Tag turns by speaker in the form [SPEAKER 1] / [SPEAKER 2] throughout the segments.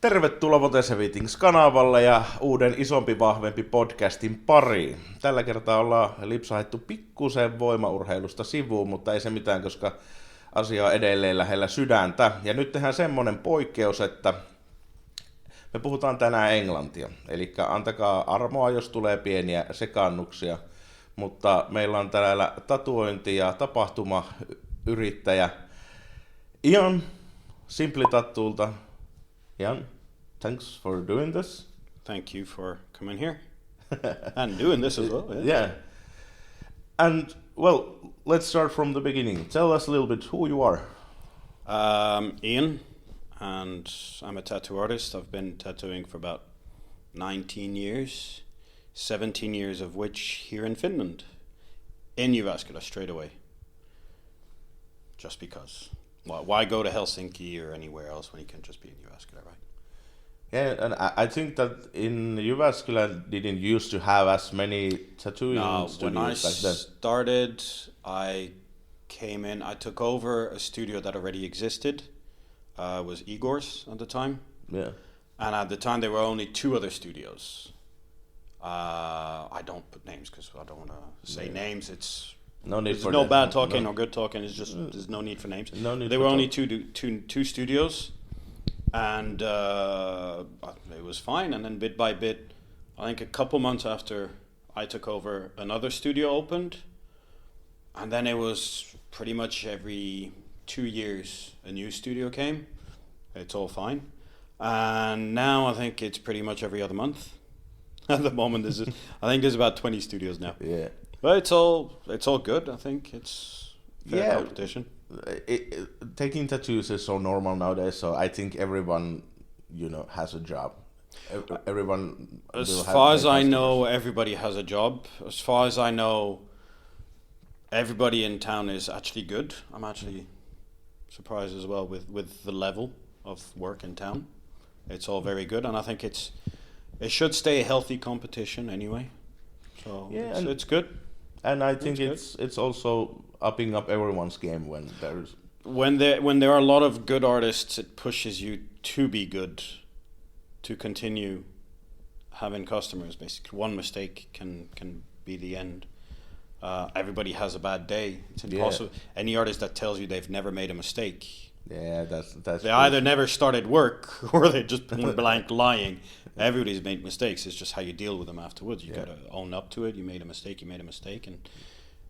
[SPEAKER 1] Tervetuloa Wote-kanavalle ja uuden Isompi, Vahvempi podcastin pariin. Tällä kertaa ollaan lipsahettu pikkusen voimaurheilusta sivuun, mutta ei se mitään, koska asia on edelleen lähellä sydäntä. Ja nyt tehdään semmonen poikkeus, että me puhutaan tänään englantia. Eli antakaa armoa, jos tulee pieniä sekaannuksia. Mutta meillä on täällä tatuointi- ja tapahtumayrittäjä Ian Simply Tattulta. Ian, thanks for doing this.
[SPEAKER 2] Thank you for coming here and doing this as well.
[SPEAKER 1] Yeah. And, well, let's start from the beginning. Tell us a little bit who you are.
[SPEAKER 2] Ian, and I'm a tattoo artist. I've been tattooing for about 19 years, 17 years of which here in Finland, in Jyväskylä straight away. Just because. Why go to Helsinki or anywhere else when you can just be in Jyväskylä, right?
[SPEAKER 1] Yeah, and I think that in Jyväskylä didn't used to have as many tattooing studios
[SPEAKER 2] when I
[SPEAKER 1] back then.
[SPEAKER 2] started, I came in. I took over a studio that already existed. Was Igor's at the time.
[SPEAKER 1] Yeah.
[SPEAKER 2] And at the time, there were only two other studios. I don't put names because I don't want to say names.
[SPEAKER 1] No need
[SPEAKER 2] there's
[SPEAKER 1] for
[SPEAKER 2] no
[SPEAKER 1] that.
[SPEAKER 2] bad talking
[SPEAKER 1] No.
[SPEAKER 2] or good talking. It's just there's no need for names.
[SPEAKER 1] No need
[SPEAKER 2] There
[SPEAKER 1] for
[SPEAKER 2] were only
[SPEAKER 1] talk.
[SPEAKER 2] two studios, and it was fine. And then bit by bit, I think a couple months after I took over, another studio opened, and then it was pretty much every 2 years a new studio came. It's all fine, and now I think it's pretty much every other month. At the moment, I think there's about 20 studios now.
[SPEAKER 1] Yeah.
[SPEAKER 2] But it's all good. I think it's fair competition.
[SPEAKER 1] Taking tattoos is so normal nowadays, so I think everyone, has a job. Everyone.
[SPEAKER 2] As far as I know, everybody has a job. As far as I know, everybody in town is actually good. I'm actually surprised as well with the level of work in town. It's all very good, and I think it should stay a healthy competition anyway. So it's good.
[SPEAKER 1] And I think it's also upping up everyone's game
[SPEAKER 2] when there are a lot of good artists. It pushes you to be good, to continue having customers. Basically, one mistake can be the end. Everybody has a bad day. It's impossible. Yeah. Any artist that tells you they've never made a mistake,
[SPEAKER 1] that's
[SPEAKER 2] they either never started work or they just blank lying. Everybody's made mistakes. It's just how you deal with them afterwards. You gotta own up to it. You made a mistake, and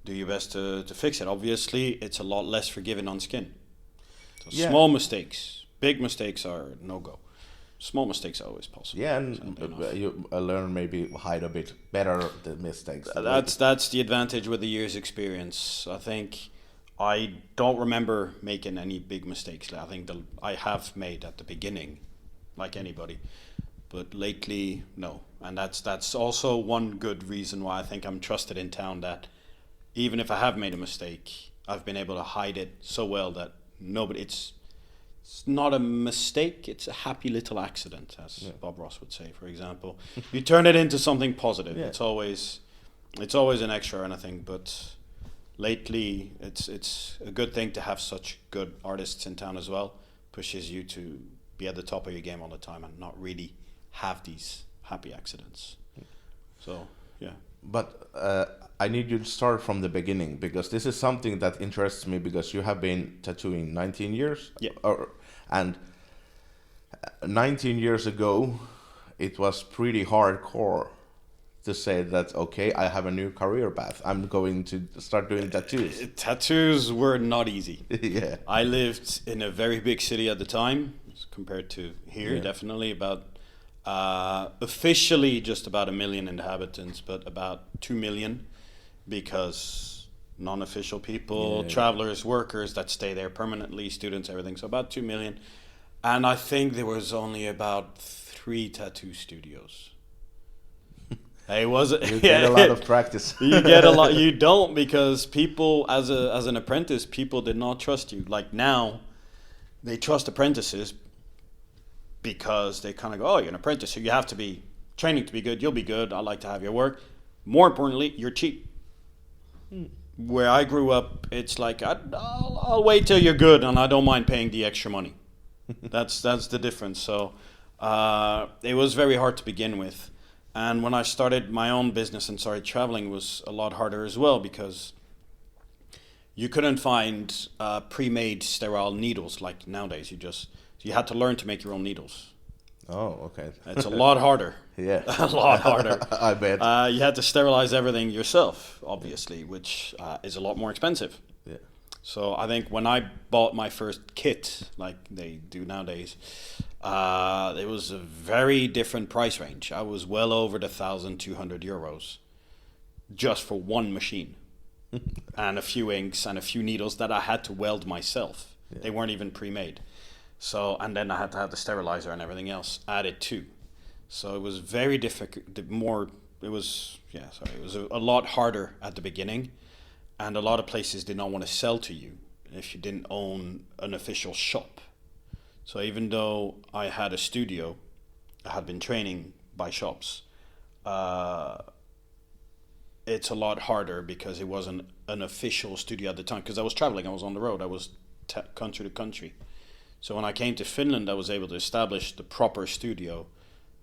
[SPEAKER 2] do your best to fix it. Obviously, it's a lot less forgiving on skin. So small mistakes, big mistakes are no go. Small mistakes are always possible.
[SPEAKER 1] Yeah, and you learn maybe hide a bit better the mistakes.
[SPEAKER 2] That's the advantage with the years' experience. I think I don't remember making any big mistakes. I think I have made at the beginning, like anybody. But lately, no. And that's also one good reason why I think I'm trusted in town, that even if I have made a mistake, I've been able to hide it so well that it's not a mistake, it's a happy little accident, as Bob Ross would say, for example. You turn it into something positive. Yeah. It's always an extra or anything, but lately it's a good thing to have such good artists in town as well. Pushes you to be at the top of your game all the time and not really have these happy accidents. So, yeah.
[SPEAKER 1] But I need you to start from the beginning, because this is something that interests me, because you have been tattooing 19 years.
[SPEAKER 2] Yeah.
[SPEAKER 1] And 19 years ago, it was pretty hardcore to say that, okay, I have a new career path. I'm going to start doing tattoos.
[SPEAKER 2] Tattoos were not easy.
[SPEAKER 1] Yeah.
[SPEAKER 2] I lived in a very big city at the time, compared to here, definitely. About officially just about 1 million inhabitants, but about 2 million, because non-official people, travelers, workers that stay there permanently, students, everything. So about 2 million. And I think there was only about 3 tattoo studios.
[SPEAKER 1] You get a lot of practice.
[SPEAKER 2] You get a lot. You don't, because people, as an apprentice, people did not trust you. Like now, they trust apprentices, because they kind of go, oh, you're an apprentice, so you have to be training to be good. You'll be good. I like to have your work. More importantly, you're cheap. Where I grew up, it's like, I'll wait till you're good, and I don't mind paying the extra money. That's the difference. So It was very hard to begin with. And when I started my own business and started traveling, it was a lot harder as well because you couldn't find pre-made sterile needles like nowadays. You had to learn to make your own needles.
[SPEAKER 1] Oh, okay.
[SPEAKER 2] It's a lot harder.
[SPEAKER 1] Yeah.
[SPEAKER 2] A lot harder.
[SPEAKER 1] I bet.
[SPEAKER 2] You had to sterilize everything yourself, obviously, which is a lot more expensive.
[SPEAKER 1] Yeah.
[SPEAKER 2] So I think when I bought my first kit, like they do nowadays, it was a very different price range. I was well over the €1,200 just for one machine and a few inks and a few needles that I had to weld myself. Yeah. They weren't even pre-made. So, and then I had to have the sterilizer and everything else added too. So it was very difficult. It was a lot harder at the beginning, and a lot of places did not want to sell to you if you didn't own an official shop. So even though I had a studio, I had been training by shops. It's a lot harder because it wasn't an official studio at the time. Because I was traveling, I was on the road, I was country to country. So when I came to Finland, I was able to establish the proper studio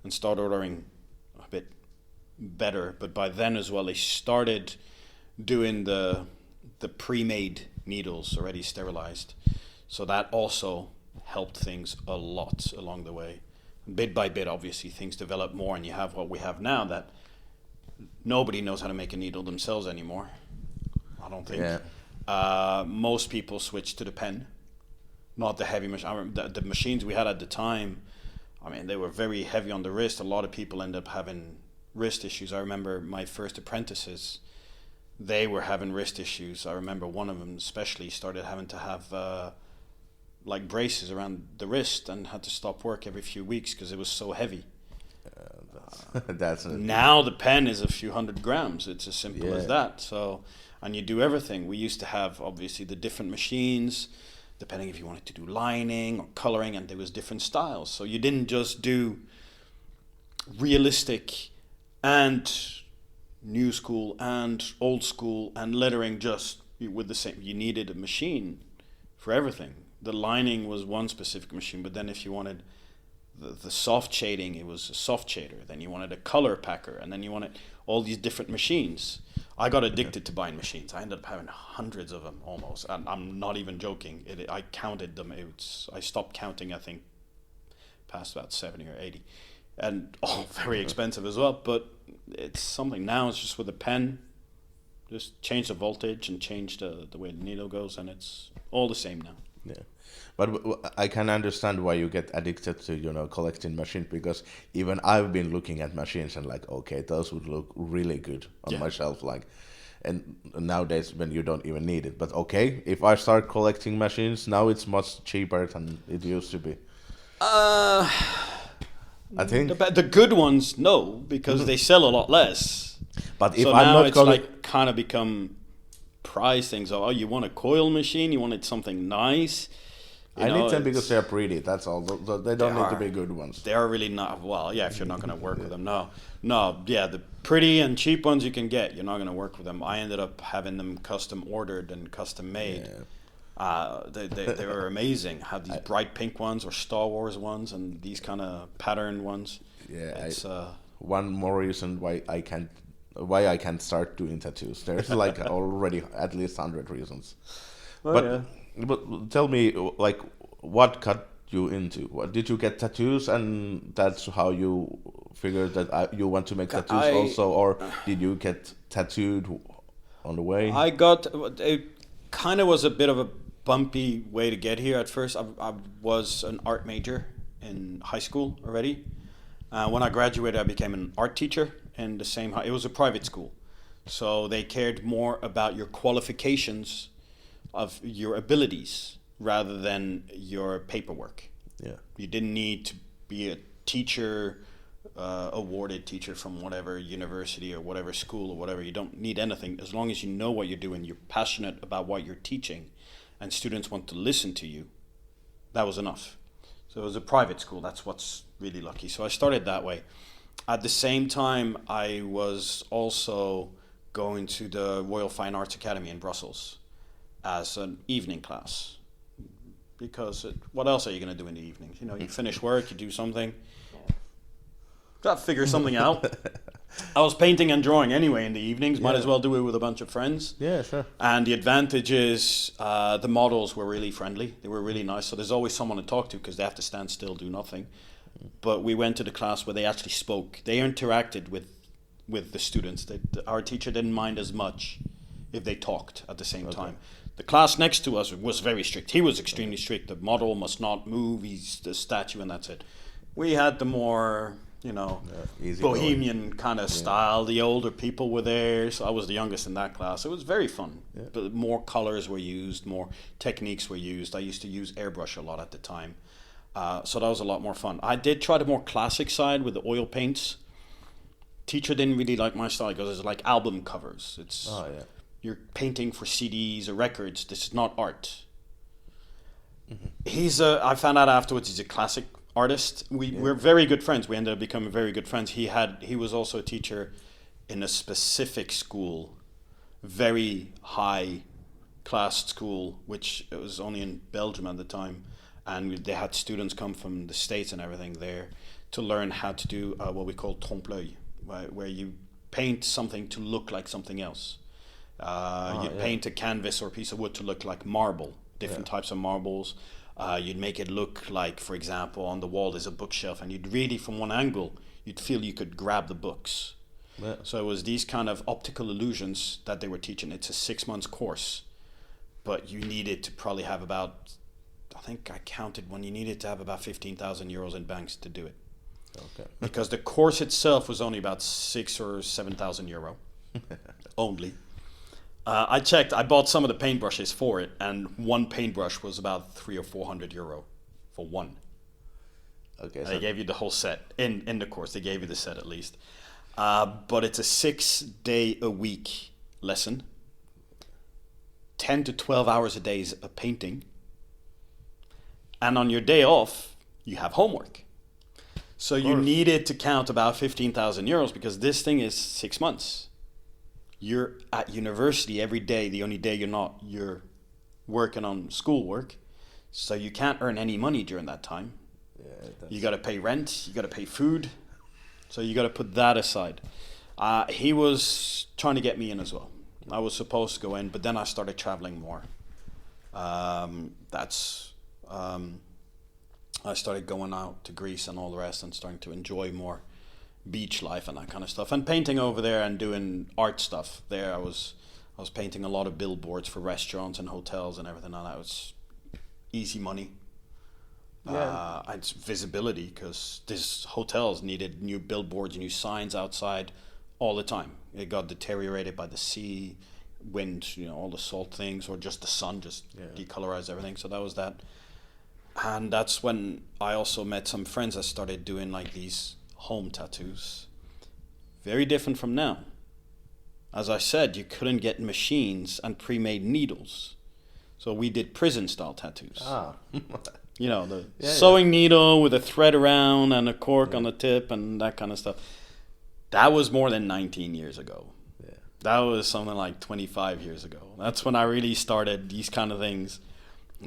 [SPEAKER 2] and start ordering a bit better. But by then as well, they started doing the pre-made needles already sterilized. So that also helped things a lot along the way. Bit by bit, obviously, things develop more, and you have what we have now, that nobody knows how to make a needle themselves anymore, I don't think. Yeah. Most people switch to the pen. Not the heavy machine. I remember the machines we had at the time, I mean, they were very heavy on the wrist. A lot of people ended up having wrist issues. I remember my first apprentices, they were having wrist issues. I remember one of them especially started having to have like braces around the wrist and had to stop work every few weeks because it was so heavy. Now the pen is a few hundred grams. It's as simple as that. So, and you do everything. We used to have obviously the different machines, depending if you wanted to do lining or coloring, and there was different styles. So you didn't just do realistic and new school and old school and lettering just with the same. You needed a machine for everything. The lining was one specific machine, but then if you wanted the soft shading, it was a soft shader. Then you wanted a color packer, and then you wanted all these different machines. I got addicted to buying machines. I ended up having hundreds of them almost, and I'm not even joking. I counted them. I stopped counting, I think, past about 70 or 80, and all very expensive as well. But it's something now. It's just with a pen, just change the voltage and change the way the needle goes, and it's all the same now.
[SPEAKER 1] Yeah, but I can understand why you get addicted to collecting machines, because even I've been looking at machines and like, okay, those would look really good on my shelf, like, and nowadays when you don't even need it. But okay, if I start collecting machines now, it's much cheaper than it used to be. I think
[SPEAKER 2] the good ones, no, because they sell a lot less.
[SPEAKER 1] But if
[SPEAKER 2] so
[SPEAKER 1] I'm
[SPEAKER 2] now
[SPEAKER 1] not
[SPEAKER 2] it's like kind of become price things. Oh, you want a coil machine? You wanted something nice?
[SPEAKER 1] I need them because they're pretty. That's all. They don't need to be good ones.
[SPEAKER 2] They are really not. Well, yeah, if you're not going to work with them, no. Yeah, the pretty and cheap ones you can get. You're not going to work with them. I ended up having them custom ordered and custom made. Yeah. They were amazing. Had these bright pink ones or Star Wars ones and these kind of patterned ones.
[SPEAKER 1] Yeah, one more reason why I can't start doing tattoos. There's like already at least 100 reasons. But tell me, like, what got you into? What did you get tattoos, and that's how you figured that you want to make tattoos also, or did you get tattooed on the way?
[SPEAKER 2] It kind of was a bit of a bumpy way to get here at first. I was an art major in high school already. When I graduated, I became an art teacher in the same. It was a private school, so they cared more about your qualifications of your abilities rather than your paperwork. Yeah, you didn't need to be a teacher, awarded teacher from whatever university or whatever school or whatever. You don't need anything as long as you know what you're doing. You're passionate about what you're teaching, and students want to listen to you. That was enough. So it was a private school. That's what's really lucky. So I started that way. At the same time, I was also going to the Royal Fine Arts Academy in Brussels as an evening class. Because what else are you going to do in the evenings? You finish work, you do something. Got to figure something out. I was painting and drawing anyway in the evenings. Might as well do it with a bunch of friends.
[SPEAKER 1] Yeah, sure.
[SPEAKER 2] And the advantage is the models were really friendly. They were really nice. So there's always someone to talk to because they have to stand still, do nothing. But we went to the class where they actually spoke. They interacted with the students. Our teacher didn't mind as much if they talked at the same time. The class next to us was very strict. He was extremely strict. The model must not move. He's the statue and that's it. We had the more, bohemian kind of style. The older people were there. So I was the youngest in that class. It was very fun. Yeah. But more colors were used. More techniques were used. I used to use airbrush a lot at the time. So that was a lot more fun. I did try the more classic side with the oil paints. Teacher didn't really like my style because it's like album covers. You're painting for CDs or records. This is not art. Mm-hmm. I found out afterwards he's a classic artist. We're very good friends. We ended up becoming very good friends. He was also a teacher in a specific school, very high class school, which it was only in Belgium at the time. And they had students come from the States and everything there to learn how to do what we call trompe-l'œil, where you paint something to look like something else. You'd paint a canvas or a piece of wood to look like marble, different types of marbles. You'd make it look like, for example, on the wall there's a bookshelf, and you'd really, from one angle, you'd feel you could grab the books. Yeah. So it was these kind of optical illusions that they were teaching. It's a 6 months course, but you needed to probably have about, I think I counted when you needed to have about 15,000 euros in banks to do it. Okay. Because the course itself was only about 6,000 or 7,000 euro only. I checked. I bought some of the paintbrushes for it, and one paintbrush was about 300 or 400 euro for one. Okay. So they gave you the whole set in the course. They gave you the set at least, but it's a 6-day-a-week lesson. 10 to 12 hours a day is a painting, and on your day off you have homework. So you needed to count about 15,000 euros because this thing is 6 months. You're at university every day. The only day you're working on schoolwork. So you can't earn any money during that time. Yeah, you got to pay rent. You got to pay food. So you got to put that aside. He was trying to get me in as well. I was supposed to go in, but then I started traveling more. I started going out to Greece and all the rest and starting to enjoy more beach life and that kind of stuff, and painting over there and doing art stuff there. I was painting a lot of billboards for restaurants and hotels and everything like that. It was easy money. It's visibility because these hotels needed new billboards, new signs outside all the time. It got deteriorated by the sea, wind, all the salt things, or just the sun just decolorized everything. So that was that. And that's when I also met some friends that started doing like these home tattoos. Very different from now. As I said, you couldn't get machines and pre-made needles. So we did prison-style tattoos. The sewing needle with a thread around and a cork on the tip and that kind of stuff. That was more than 19 years ago. Yeah. That was something like 25 years ago. That's when I really started these kind of things.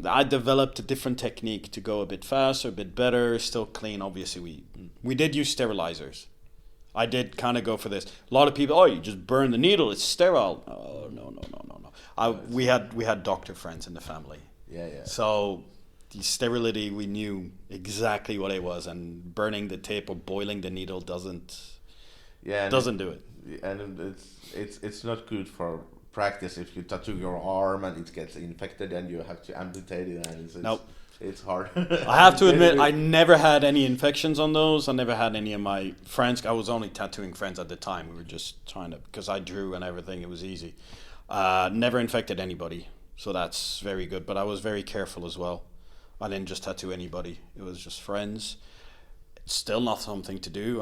[SPEAKER 2] I developed a different technique to go a bit faster, a bit better, still clean. Obviously, we did use sterilizers. I did kind of go for this. A lot of people, you just burn the needle, it's sterile. Oh, no. We had doctor friends in the family. Yeah. So the sterility, we knew exactly what it was, and burning the tip or boiling the needle doesn't do it.
[SPEAKER 1] And it's not good for practice if you tattoo your arm and it gets infected and you have to amputate it, and it's hard.
[SPEAKER 2] I have to admit, I never had any infections on those. I never had any of my friends. I was only tattooing friends at the time. We were just trying to, because I drew and everything, it was easy. Never infected anybody, so that's very good. But I was very careful as well. I didn't just tattoo anybody. It was just friends. It's still not something to do.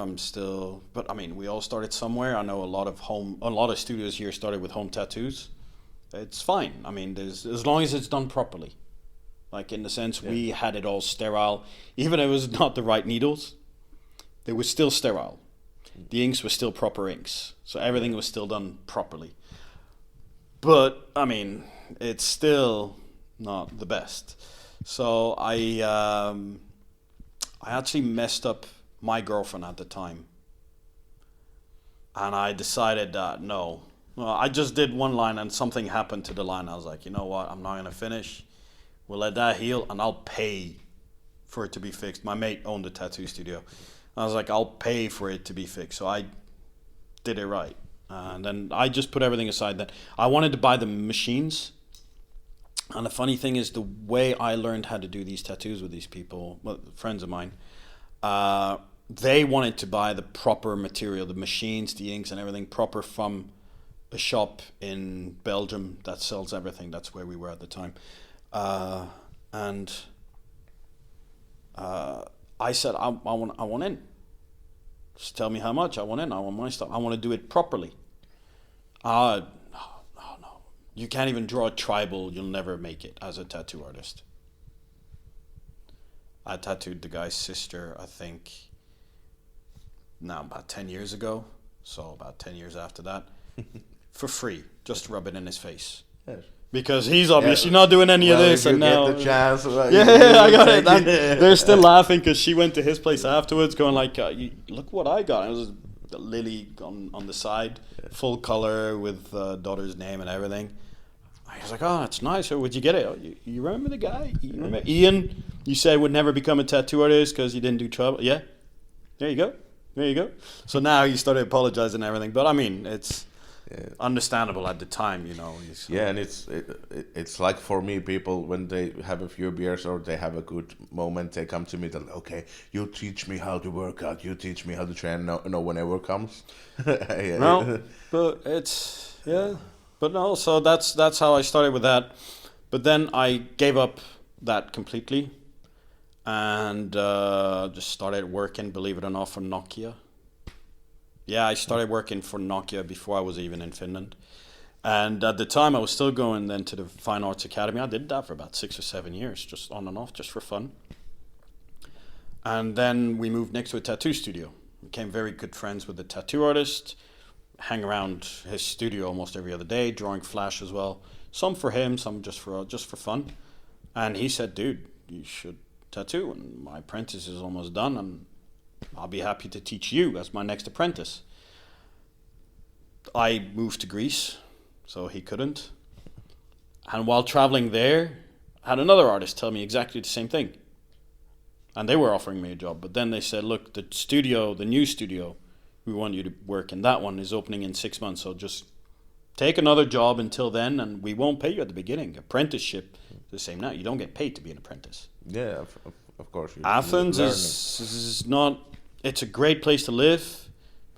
[SPEAKER 2] But I mean, we all started somewhere. I know a lot of studios here started with home tattoos. It's fine. I mean, as long as it's done properly. Like in the sense we had it all sterile. Even if it was not the right needles, they were still sterile. The inks were still proper inks. So everything was still done properly. But, I mean, it's still not the best. So I actually messed up my girlfriend at the time And I decided that no. Well, I just did one line and something happened to the line. I was like, you know what? I'm not going to finish. We'll let that heal and I'll pay for it to be fixed. My mate owned a tattoo studio. I was like, I'll pay for it to be fixed. So I did it right. And then I just put everything aside. Then I wanted to buy the machines. And the funny thing is, the way I learned how to do these tattoos with these people, well, friends of mine, they wanted to buy the proper material, the machines, the inks and everything proper from a shop in Belgium that sells everything. That's where we were at the time. And I said, I want in. Just tell me how much. I want in. I want my stuff. I want to do it properly. No. You can't even draw a tribal. You'll never make it as a tattoo artist. I tattooed the guy's sister, I think, now about 10 years ago. So about 10 years after that. For free. Just to rub it in his face.
[SPEAKER 1] Yes.
[SPEAKER 2] Because he's obviously not doing any of this. And now,
[SPEAKER 1] get the chance.
[SPEAKER 2] I got it. They're still laughing because she went to his place afterwards going like, look what I got. And it was a lily on the side, full color with daughter's name and everything. I was like, oh, that's nice. Where'd you get it? Oh, you remember the guy? You remember Ian? You said would never become a tattoo artist because you didn't do trouble. Yeah. There you go. So now he started apologizing and everything. But I mean, it's understandable at the time, you know.
[SPEAKER 1] Yeah, and it's like for me, people when they have a few beers or they have a good moment, they come to me. They're like, okay, you teach me how to work out. You teach me how to train. No, whenever comes.
[SPEAKER 2] No, but it's But no, so that's how I started with that. But then I gave up that completely and just started working, believe it or not, for Nokia. Yeah, I started working for Nokia before I was even in Finland. And at the time, I was still going then to the Fine Arts Academy. I did that for about 6 or 7 years, just on and off, just for fun. And then we moved next to a tattoo studio. Became very good friends with the tattoo artist. Hang around his studio almost every other day, drawing flash as well. Some for him, some just for fun. And he said, dude, you should tattoo. And my apprentice is almost done, and I'll be happy to teach you as my next apprentice. I moved to Greece, so he couldn't. And while traveling there, I had another artist tell me exactly the same thing. And they were offering me a job. But then they said, look, the new studio, we want you to work in that one, is opening in 6 months. So just take another job until then, and we won't pay you at the beginning. Apprenticeship, the same now. You don't get paid to be an apprentice.
[SPEAKER 1] Yeah, of course.
[SPEAKER 2] Athens is not... It's a great place to live,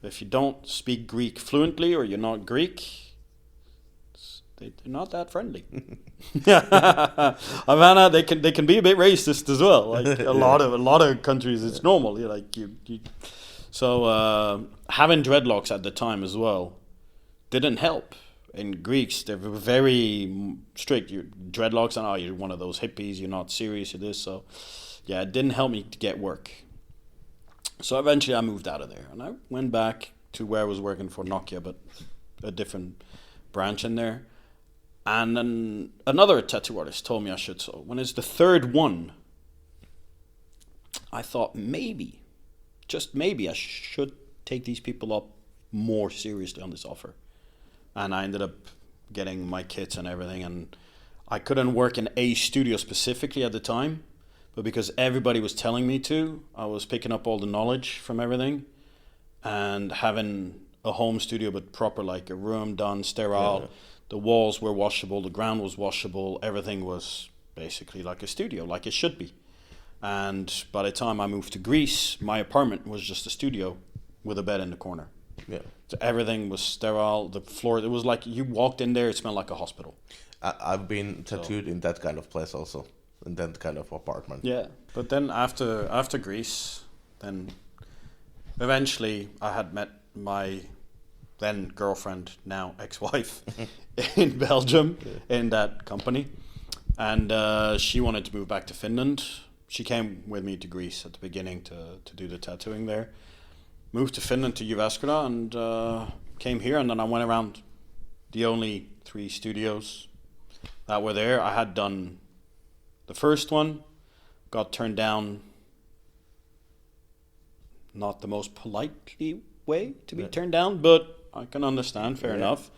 [SPEAKER 2] but if you don't speak Greek fluently or you're not Greek, they're not that friendly. Havana, they can be a bit racist as well. Like a lot of countries, it's normal. You're like you. So having dreadlocks at the time as well didn't help. In Greeks, they were very strict. Dreadlocks, and you're one of those hippies. You're not serious. You're this. So yeah, it didn't help me to get work. So eventually I moved out of there and I went back to where I was working for Nokia, but a different branch in there. And then another tattoo artist told me I should. So when it's the third one, I thought maybe, just maybe, I should take these people up more seriously on this offer. And I ended up getting my kits and everything. And I couldn't work in a studio specifically at the time. But because everybody was telling me to, I was picking up all the knowledge from everything and having a home studio, but proper, like a room done, sterile. Yeah. The walls were washable, the ground was washable, everything was basically like a studio, like it should be. And by the time I moved to Greece, my apartment was just a studio with a bed in the corner. Yeah. So everything was sterile, the floor, it was like you walked in there, it smelled like a hospital.
[SPEAKER 1] I've been tattooed in that kind of place also. In that kind of apartment.
[SPEAKER 2] Yeah, but then after Greece, then eventually I had met my then girlfriend, now ex-wife, in Belgium, in that company. And she wanted to move back to Finland. She came with me to Greece at the beginning to do the tattooing there. Moved to Finland, to Jyväskylä, and came here. And then I went around the only 3 studios that were there. I had done the first one, got turned down, not the most politely way to be turned down, but I can understand. Fair enough.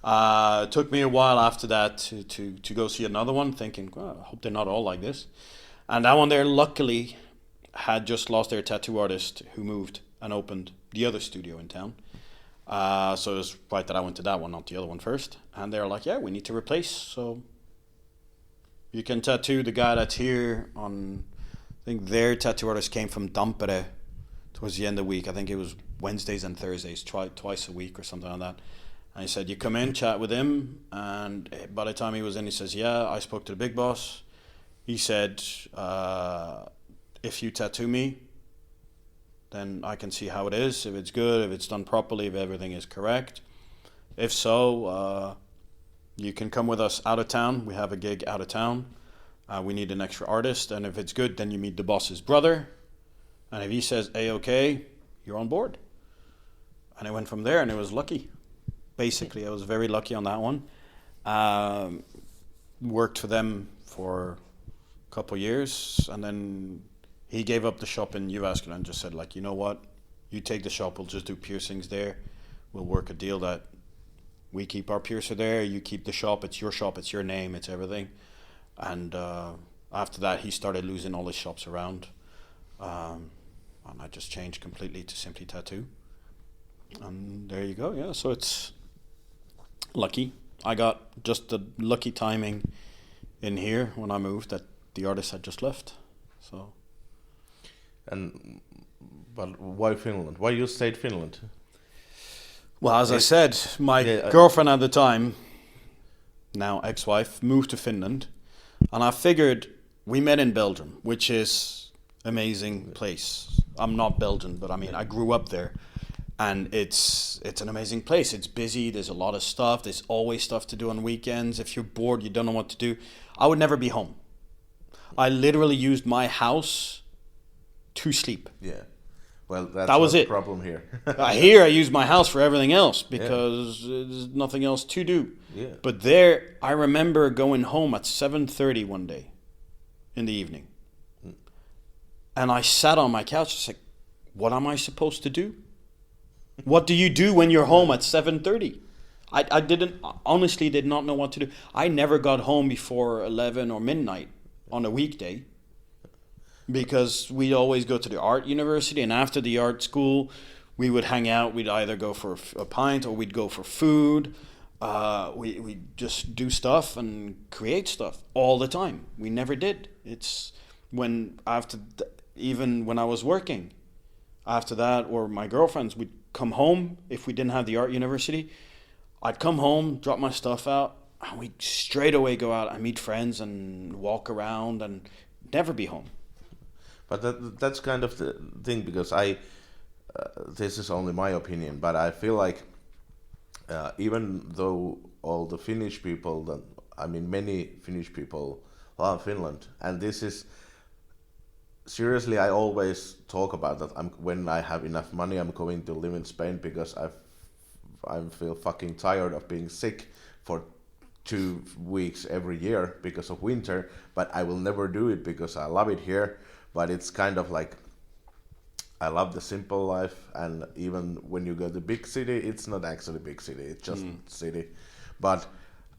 [SPEAKER 2] It took me a while after that to go see another one, thinking, well, I hope they're not all like this. And that one there, luckily, had just lost their tattoo artist who moved and opened the other studio in town. So it was right that I went to that one, not the other one first. And they're like, yeah, we need to replace. So you can tattoo the guy that's here on, I think their tattoo artist came from Tampere towards the end of the week. I think it was Wednesdays and Thursdays, twice a week or something like that. And he said, you come in, chat with him. And by the time he was in, he says, yeah, I spoke to the big boss. He said, if you tattoo me, then I can see how it is, if it's good, if it's done properly, if everything is correct. If so, you can come with us out of town. We have a gig out of town. We need an extra artist. And if it's good, then you meet the boss's brother. And if he says, A-okay, you're on board. And it went from there, and it was lucky. Basically, I was very lucky on that one. Worked for them for a couple of years, and then he gave up the shop in Jyväskylä and just said, like, you know what? You take the shop, we'll just do piercings there. We'll work a deal that we keep our piercer there, you keep the shop, it's your name, it's everything. And after that, he started losing all his shops around. And I just changed completely to simply tattoo. And there you go, yeah. So it's lucky. I got just the lucky timing in here when I moved that the artist had just left. So.
[SPEAKER 1] But why Finland? Why you stayed Finland?
[SPEAKER 2] Well, as I said, my girlfriend at the time, now ex-wife, moved to Finland, and I figured we met in Belgium, which is amazing place. I'm not Belgian, but I mean I grew up there, and it's an amazing place. It's busy. There's a lot of stuff. There's always stuff to do on weekends. If you're bored, you don't know what to do. I would never be home. I literally used my house to sleep.
[SPEAKER 1] Yeah. Well, that was
[SPEAKER 2] the
[SPEAKER 1] problem here.
[SPEAKER 2] Here I use my house for everything else because there's nothing else to do.
[SPEAKER 1] Yeah.
[SPEAKER 2] But there, I remember going home at 7:30 one day in the evening. And I sat on my couch, just like, what am I supposed to do? What do you do when you're home at 7:30? I honestly did not know what to do. I never got home before 11 or midnight on a weekday. Because we'd always go to the art university, and after the art school, we would hang out. We'd either go for a pint or we'd go for food. We just do stuff and create stuff all the time. We never did. It's even when I was working, after that, or my girlfriends, we'd come home if we didn't have the art university. I'd come home, drop my stuff out, and we'd straight away go out and meet friends and walk around and never be home.
[SPEAKER 1] But that's kind of the thing, because this is only my opinion, but I feel like even though all the Finnish people, many Finnish people love Finland, and this is, seriously, I always talk about that. When I have enough money, I'm going to live in Spain, because I feel fucking tired of being sick for 2 weeks every year because of winter, but I will never do it because I love it here. But it's kind of like, I love the simple life, and even when you go to big city, it's not actually big city, it's just city. But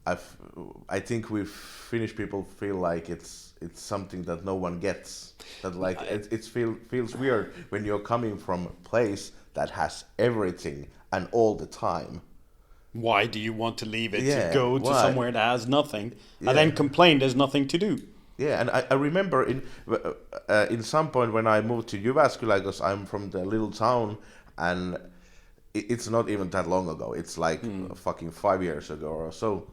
[SPEAKER 1] I think we Finnish people feel like it's something that no one gets. That like it feels weird when you're coming from a place that has everything and all the time.
[SPEAKER 2] Why do you want to leave it to go to
[SPEAKER 1] why?
[SPEAKER 2] somewhere that has nothing and then complain there's nothing to do?
[SPEAKER 1] Yeah, and I remember in some point when I moved to Jyväskylä, because I'm from the little town, and it's not even that long ago. It's like fucking 5 years ago or so.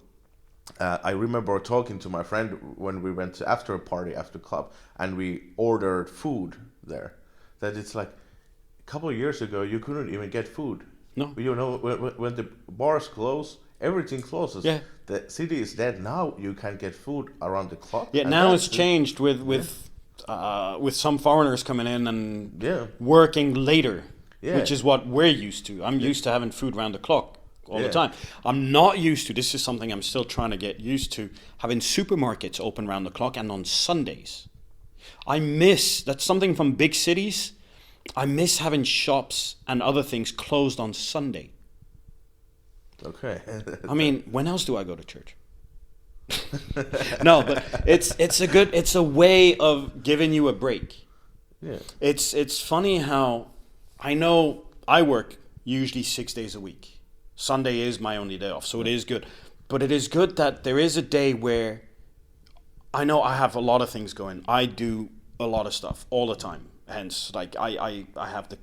[SPEAKER 1] I remember talking to my friend when we went to after a party, after club, and we ordered food there. That it's like, a couple of years ago you couldn't even get food.
[SPEAKER 2] No.
[SPEAKER 1] You know, when the bars close, everything closes. Yeah. The city is dead. Now you can get food around the clock.
[SPEAKER 2] Yeah, now it's changed with some foreigners coming in and working later, which is what we're used to. I'm used to having food around the clock all the time. I'm not used to, this is something I'm still trying to get used to, having supermarkets open around the clock and on Sundays. That's something from big cities I miss having shops and other things closed on Sunday.
[SPEAKER 1] Okay.
[SPEAKER 2] I mean, when else do I go to church? No, but it's a way of giving you a break.
[SPEAKER 1] Yeah.
[SPEAKER 2] It's funny how I know I work usually 6 days a week. Sunday is my only day off, so it is good. But it is good that there is a day where I know I have a lot of things going. I do a lot of stuff all the time. Hence, like I have the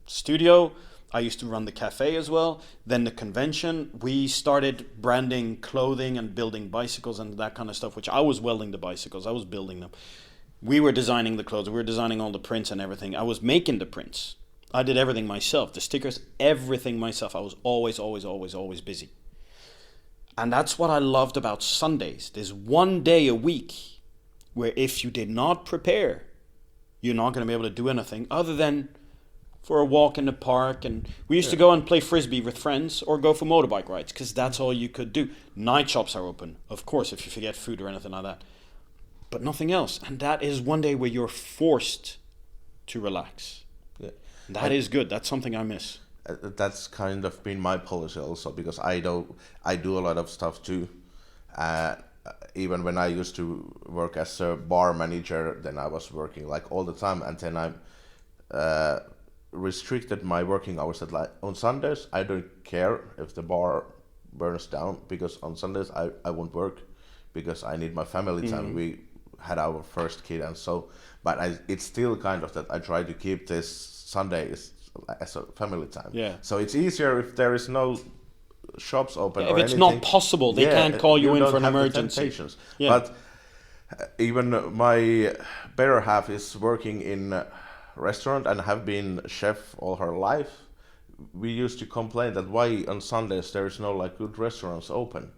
[SPEAKER 2] studio. I used to run the cafe as well. Then the convention. We started branding clothing and building bicycles and that kind of stuff, which I was welding the bicycles. I was building them. We were designing the clothes. We were designing all the prints and everything. I was making the prints. I did everything myself. The stickers, everything myself. I was always busy. And that's what I loved about Sundays. There's one day a week where if you did not prepare, you're not going to be able to do anything other than for a walk in the park. And we used to go and play frisbee with friends or go for motorbike rides because that's all you could do. Night shops are open, of course, if you forget food or anything like that. But nothing else. And that is one day where you're forced to relax.
[SPEAKER 1] Yeah.
[SPEAKER 2] That is good. That's something I miss.
[SPEAKER 1] That's kind of been my policy also, because I do a lot of stuff too. Even when I used to work as a bar manager, then I was working like all the time, and then I restricted my working hours. That like on Sundays I don't care if the bar burns down, because on Sundays I won't work because I need my family time. We had our first kid, and so, but it's still kind of that I try to keep this Sunday as a family time.
[SPEAKER 2] Yeah.
[SPEAKER 1] So it's easier if there is no shops open or
[SPEAKER 2] if it's
[SPEAKER 1] anything.
[SPEAKER 2] not possible, they can't call you in for an emergency.
[SPEAKER 1] Yeah. But even my better half is working in a restaurant and have been chef all her life. We used to complain that why on Sundays there is no like good restaurants open.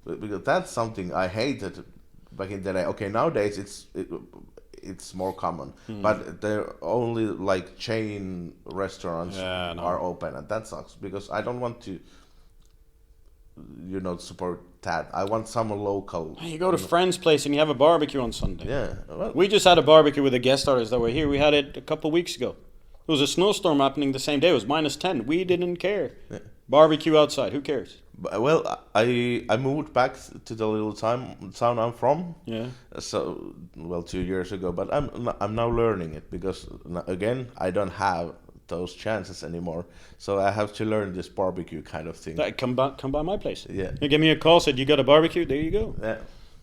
[SPEAKER 1] Because that's something I hated back in the day. Okay, nowadays it's more common, but there only like chain restaurants are open, and that sucks because I don't want to, support that. I want someone local.
[SPEAKER 2] You go to friend's place and you have a barbecue on Sunday.
[SPEAKER 1] Yeah, well,
[SPEAKER 2] we just had a barbecue with the guest artists that were here. We had it a couple of weeks ago. There was a snowstorm happening the same day. It was -10. We didn't care. Yeah. Barbecue outside. Who cares?
[SPEAKER 1] Well, I moved back to the little town I'm from.
[SPEAKER 2] Yeah.
[SPEAKER 1] So 2 years ago, but I'm now learning it because again I don't have those chances anymore. So I have to learn this barbecue kind of thing.
[SPEAKER 2] Come by my place.
[SPEAKER 1] Yeah.
[SPEAKER 2] You give me a call. Said you got a barbecue. There you go.
[SPEAKER 1] Yeah.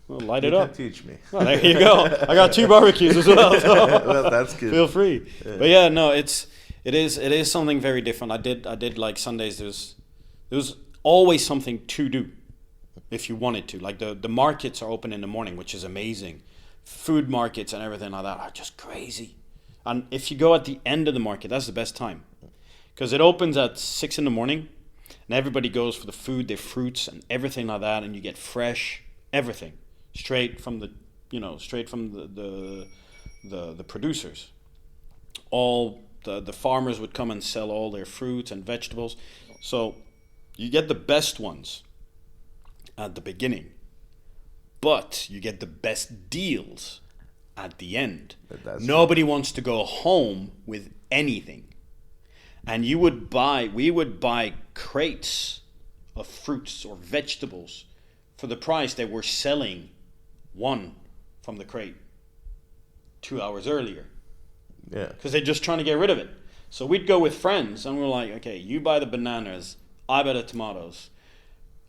[SPEAKER 2] Well, light it
[SPEAKER 1] you
[SPEAKER 2] up.
[SPEAKER 1] Can teach me.
[SPEAKER 2] Well, there you go. I got 2 barbecues as well. So
[SPEAKER 1] well, that's good.
[SPEAKER 2] Feel free. Yeah. But yeah, no, it is something very different. I did like Sundays. There was always something to do if you wanted to. Like the markets are open in the morning, which is amazing. Food markets and everything like that are just crazy. And if you go at the end of the market, that's the best time. Because it opens at 6 in the morning and everybody goes for the food, their fruits and everything like that, and you get fresh everything straight from the producers. All the farmers would come and sell all their fruits and vegetables. So you get the best ones at the beginning, but you get the best deals at the end. Nobody wants to go home with anything. And we would buy crates of fruits or vegetables for the price they were selling one from the crate 2 hours earlier.
[SPEAKER 1] Yeah.
[SPEAKER 2] Because they're just trying to get rid of it. So we'd go with friends and we're like, okay, you buy the bananas, I buy the tomatoes,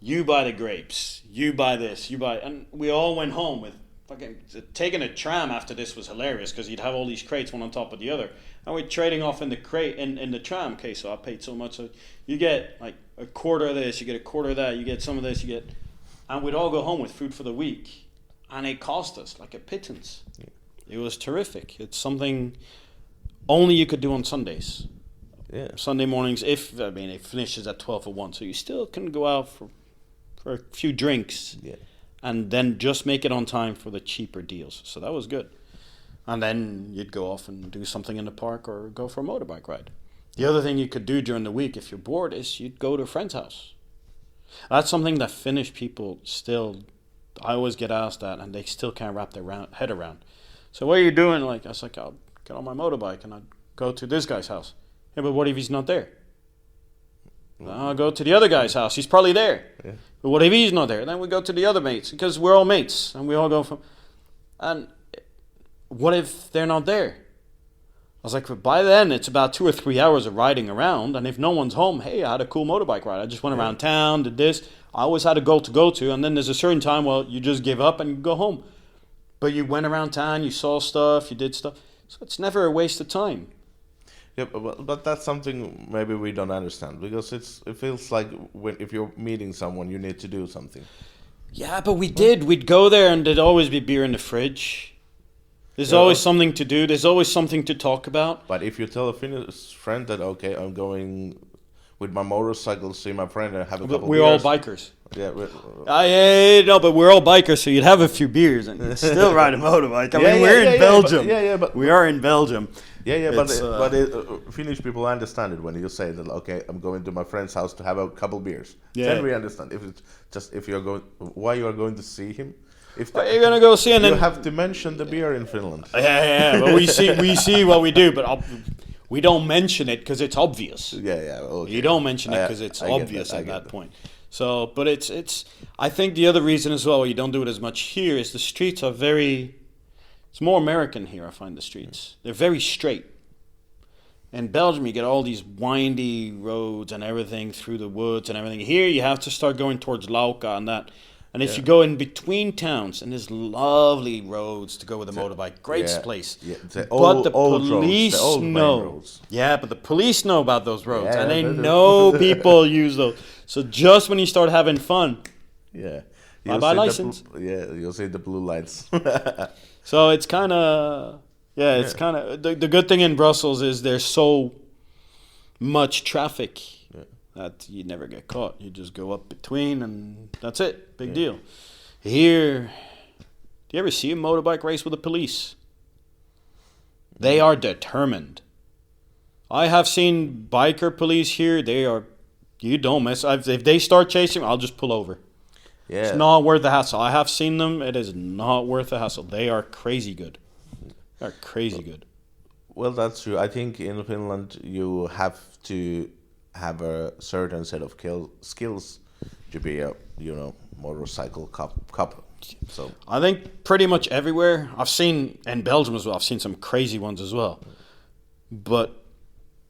[SPEAKER 2] you buy the grapes, you buy this, and we all went home with fucking, taking a tram after this was hilarious because you'd have all these crates one on top of the other, and we're trading off in the crate, in the tram. Okay, so I paid so much, so you get like a quarter of this, you get a quarter of that, you get some of this, and we'd all go home with food for the week, and it cost us like a pittance. Yeah. It was terrific. It's something only you could do on Sundays.
[SPEAKER 1] Yeah.
[SPEAKER 2] Sunday mornings, it finishes at 12 or 1, so you still can go out for a few drinks.
[SPEAKER 1] Yeah.
[SPEAKER 2] And then just make it on time for the cheaper deals. So that was good. And then you'd go off and do something in the park or go for a motorbike ride. The other thing you could do during the week if you're bored is you'd go to a friend's house. That's something that Finnish people still, I always get asked that, and they still can't wrap their head around. So what are you doing? Like, I was like, get on my motorbike and I'd go to this guy's house. Yeah, but what if he's not there? I'll go to the other guy's house. He's probably there. Yeah. But what if he's not there? Then we go to the other mates because we're all mates and we all go from. And what if they're not there? I was like, but by then it's about 2 or 3 hours of riding around, and if no one's home, hey, I had a cool motorbike ride. I just went around town, did this. I always had a goal to go to, and then there's a certain time, well, you just give up and you go home. But you went around town, you saw stuff, you did stuff. So it's never a waste of time.
[SPEAKER 1] Yeah, but that's something maybe we don't understand, because it feels like if you're meeting someone, you need to do something.
[SPEAKER 2] Yeah, but we did. We'd go there, and there'd always be beer in the fridge. There's always something to do. There's always something to talk about.
[SPEAKER 1] But if you tell a Finnish friend that, okay, I'm going with my motorcycle to see my friend and have a couple
[SPEAKER 2] we're
[SPEAKER 1] beers.
[SPEAKER 2] All bikers.
[SPEAKER 1] Yeah.
[SPEAKER 2] No, but we're all bikers, so you'd have a few beers and you'd still ride a motorbike. I mean, we're in Belgium.
[SPEAKER 1] But
[SPEAKER 2] we are in Belgium.
[SPEAKER 1] But Finnish people understand it when you say that, okay, I'm going to my friend's house to have a couple beers. Yeah. Then we understand. If it's just why you are going to see him.
[SPEAKER 2] You're gonna go see, and
[SPEAKER 1] you
[SPEAKER 2] then
[SPEAKER 1] have to mention the beer in Finland.
[SPEAKER 2] Yeah. But we see what we do, but we don't mention it because it's obvious.
[SPEAKER 1] Yeah. Okay.
[SPEAKER 2] You don't mention it because it's obvious at that point. So, but it's. I think the other reason as well you don't do it as much here is the streets are very. It's more American here. I find the streets they're very straight. In Belgium, you get all these windy roads and everything through the woods and everything. Here, you have to start going towards Lauka and that. And if you go in between towns, and there's lovely roads to go with a motorbike, great place.
[SPEAKER 1] Yeah,
[SPEAKER 2] but the police know. Yeah, but the police know about those roads, and they know people use those. So just when you start having fun, bye-bye license.
[SPEAKER 1] You'll see the blue lights.
[SPEAKER 2] So it's kind of, it's kind of, the good thing in Brussels is there's so much traffic. That you never get caught. You just go up between and that's it. Big deal. Here, do you ever see a motorbike race with the police? They are determined. I have seen biker police here. You don't mess. If they start chasing, I'll just pull over. Yeah. It's not worth the hassle. I have seen them. It is not worth the hassle. They are crazy good. They're crazy good.
[SPEAKER 1] Well, that's true. I think in Finland you have to have a certain set of skills to be a motorcycle cop. So
[SPEAKER 2] I think pretty much everywhere. I've seen in Belgium as well. I've seen some crazy ones as well, but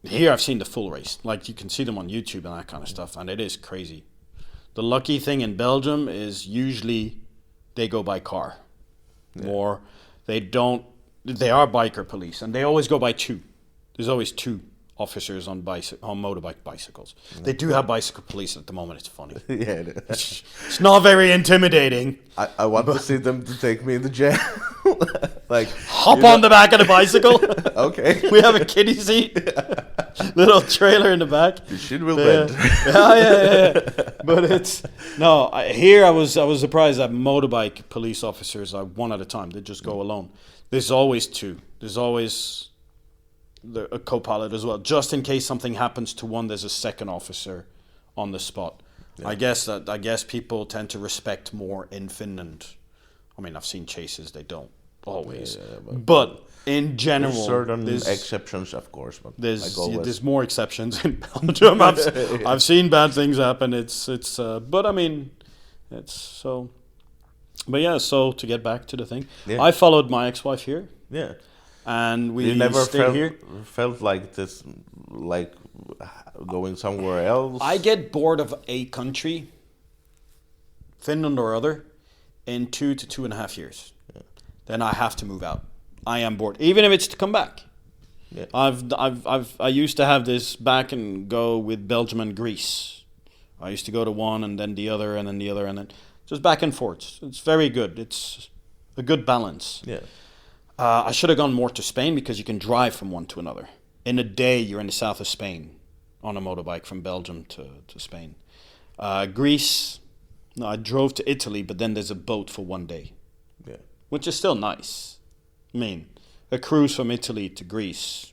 [SPEAKER 2] here I've seen the full race. Like you can see them on YouTube and that kind of stuff, and it is crazy. The lucky thing in Belgium is usually they go by car, or they don't. They are biker police, and they always go by two. There's always two officers on motorbike bicycles. They do have bicycle police at the moment. It's funny. It's not very intimidating.
[SPEAKER 1] I want to see them to take me in the jail. Like
[SPEAKER 2] hop on the back of the bicycle.
[SPEAKER 1] Okay.
[SPEAKER 2] We have a kiddie seat. Little trailer in the back.
[SPEAKER 1] The shit will bend.
[SPEAKER 2] Yeah. But it's here I was surprised that motorbike police officers are one at a time. They just go alone. There's always two. There's always a co-pilot as well, just in case something happens to one. There's a second officer on the spot. I guess people tend to respect more in Finland. I mean, I've seen chases; they don't always, but in general,
[SPEAKER 1] there's certain exceptions, of course. But
[SPEAKER 2] there's more exceptions in Belgium. I've seen bad things happen. But I mean, it's so. But yeah, so to get back to the thing, I followed my ex-wife here.
[SPEAKER 1] Yeah.
[SPEAKER 2] And we
[SPEAKER 1] you never
[SPEAKER 2] stayed
[SPEAKER 1] felt like this, like going somewhere else?
[SPEAKER 2] I get bored of a country, Finland or other, in 2 to 2.5 years. Yeah. Then I have to move out. I am bored, even if it's to come back. Yeah. I used to have this back and go with Belgium and Greece. I used to go to one and then the other and then the other and then just back and forth. It's very good. It's a good balance.
[SPEAKER 1] Yeah.
[SPEAKER 2] I should have gone more to Spain because you can drive from one to another. In a day, you're in the south of Spain on a motorbike from Belgium to Spain. Greece, I drove to Italy, but then there's a boat for 1 day, which is still nice. I mean, a cruise from Italy to Greece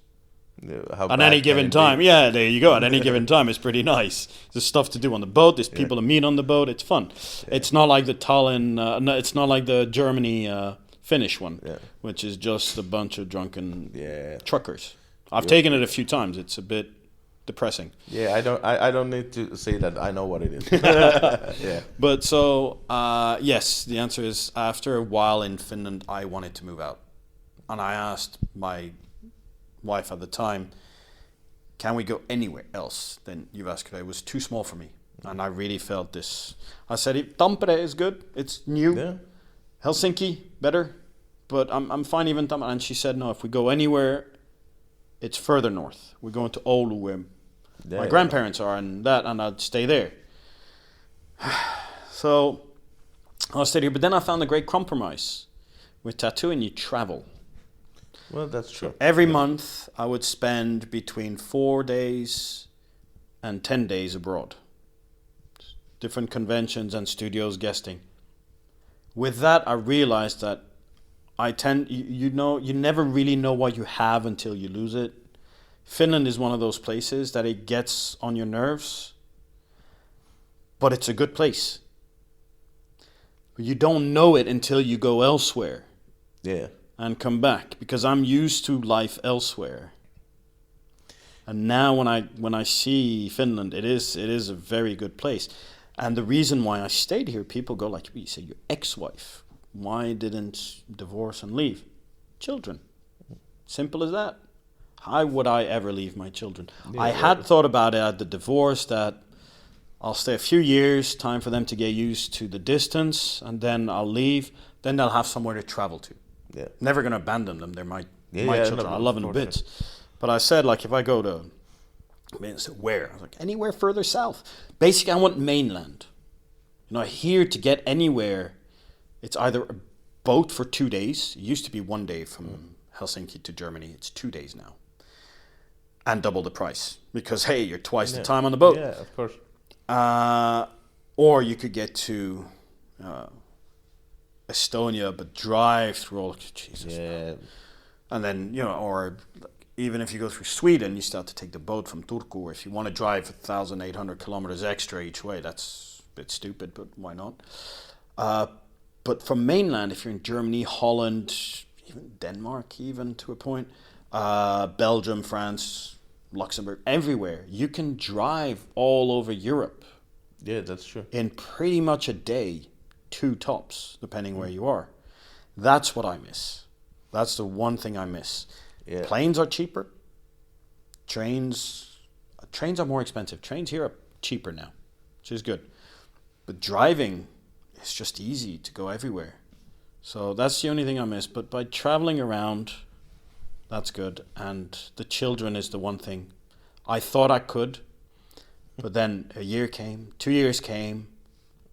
[SPEAKER 2] at any given time. Yeah, there you go. At any given time, it's pretty nice. There's stuff to do on the boat. There's people to meet on the boat. It's fun. Yeah. It's not like the Tallinn. It's not like the Germany. Finnish one,
[SPEAKER 1] Yeah.
[SPEAKER 2] which is just a bunch of drunken
[SPEAKER 1] Yeah.
[SPEAKER 2] truckers. I've taken it a few times. It's a bit depressing.
[SPEAKER 1] Yeah, I don't need to say that. I know what it is. Yeah.
[SPEAKER 2] But so, yes, the answer is after a while in Finland, I wanted to move out. And I asked my wife at the time, can we go anywhere else than Jyväskylä? It was too small for me. And I really felt this. I said, Tampere is good. It's new.
[SPEAKER 1] Yeah.
[SPEAKER 2] Helsinki, better. But I'm fine even Tampere. And she said, no, if we go anywhere, it's further north. We're going to Oulu, where my grandparents are, and I'd stay there. So I stayed here. But then I found a great compromise. With tattooing, you travel.
[SPEAKER 1] Well, that's true.
[SPEAKER 2] Every month, I would spend between 4 days and 10 days abroad. Different conventions and studios guesting. With that, I realized that you never really know what you have until you lose it. Finland is one of those places that it gets on your nerves, but it's a good place. You don't know it until you go elsewhere.
[SPEAKER 1] Yeah.
[SPEAKER 2] And come back, because I'm used to life elsewhere. And now when I see Finland, it is a very good place. And the reason why I stayed here, people go like, you say your ex-wife, why didn't divorce and leave? Children. Simple as that. How would I ever leave my children?
[SPEAKER 1] Yeah,
[SPEAKER 2] I had thought about it at the divorce that I'll stay a few years, time for them to get used to the distance, and then I'll leave. Then they'll have somewhere to travel to.
[SPEAKER 1] Yeah.
[SPEAKER 2] Never going to abandon them. They're my
[SPEAKER 1] Yeah,
[SPEAKER 2] children.
[SPEAKER 1] no,
[SPEAKER 2] I love them to bits. But I said, like, if I go to, where? I was like, anywhere further south. Basically, I want mainland. Here to get anywhere, it's either a boat for 2 days. It used to be 1 day from Helsinki to Germany. It's 2 days now. And double the price. Because, hey, you're twice the time on the boat.
[SPEAKER 1] Yeah, of course.
[SPEAKER 2] Or you could get to Estonia, but drive through all... Jesus.
[SPEAKER 1] Yeah.
[SPEAKER 2] And then, or even if you go through Sweden, you still have to take the boat from Turku. Or if you want to drive 1,800 kilometers extra each way, that's a bit stupid, but why not? But from mainland, if you're in Germany, Holland, even Denmark, even to a point, Belgium, France, Luxembourg, everywhere, you can drive all over Europe.
[SPEAKER 1] Yeah, that's true.
[SPEAKER 2] In pretty much a day, 2 tops, depending where you are. That's what I miss. That's the one thing I miss.
[SPEAKER 1] Yeah.
[SPEAKER 2] Planes are cheaper. Trains are more expensive. Trains here are cheaper now, which is good. But driving, it's just easy to go everywhere. So that's the only thing I miss. But by traveling around, that's good. And the children is the one thing. I thought I could, but then a year came, 2 years came,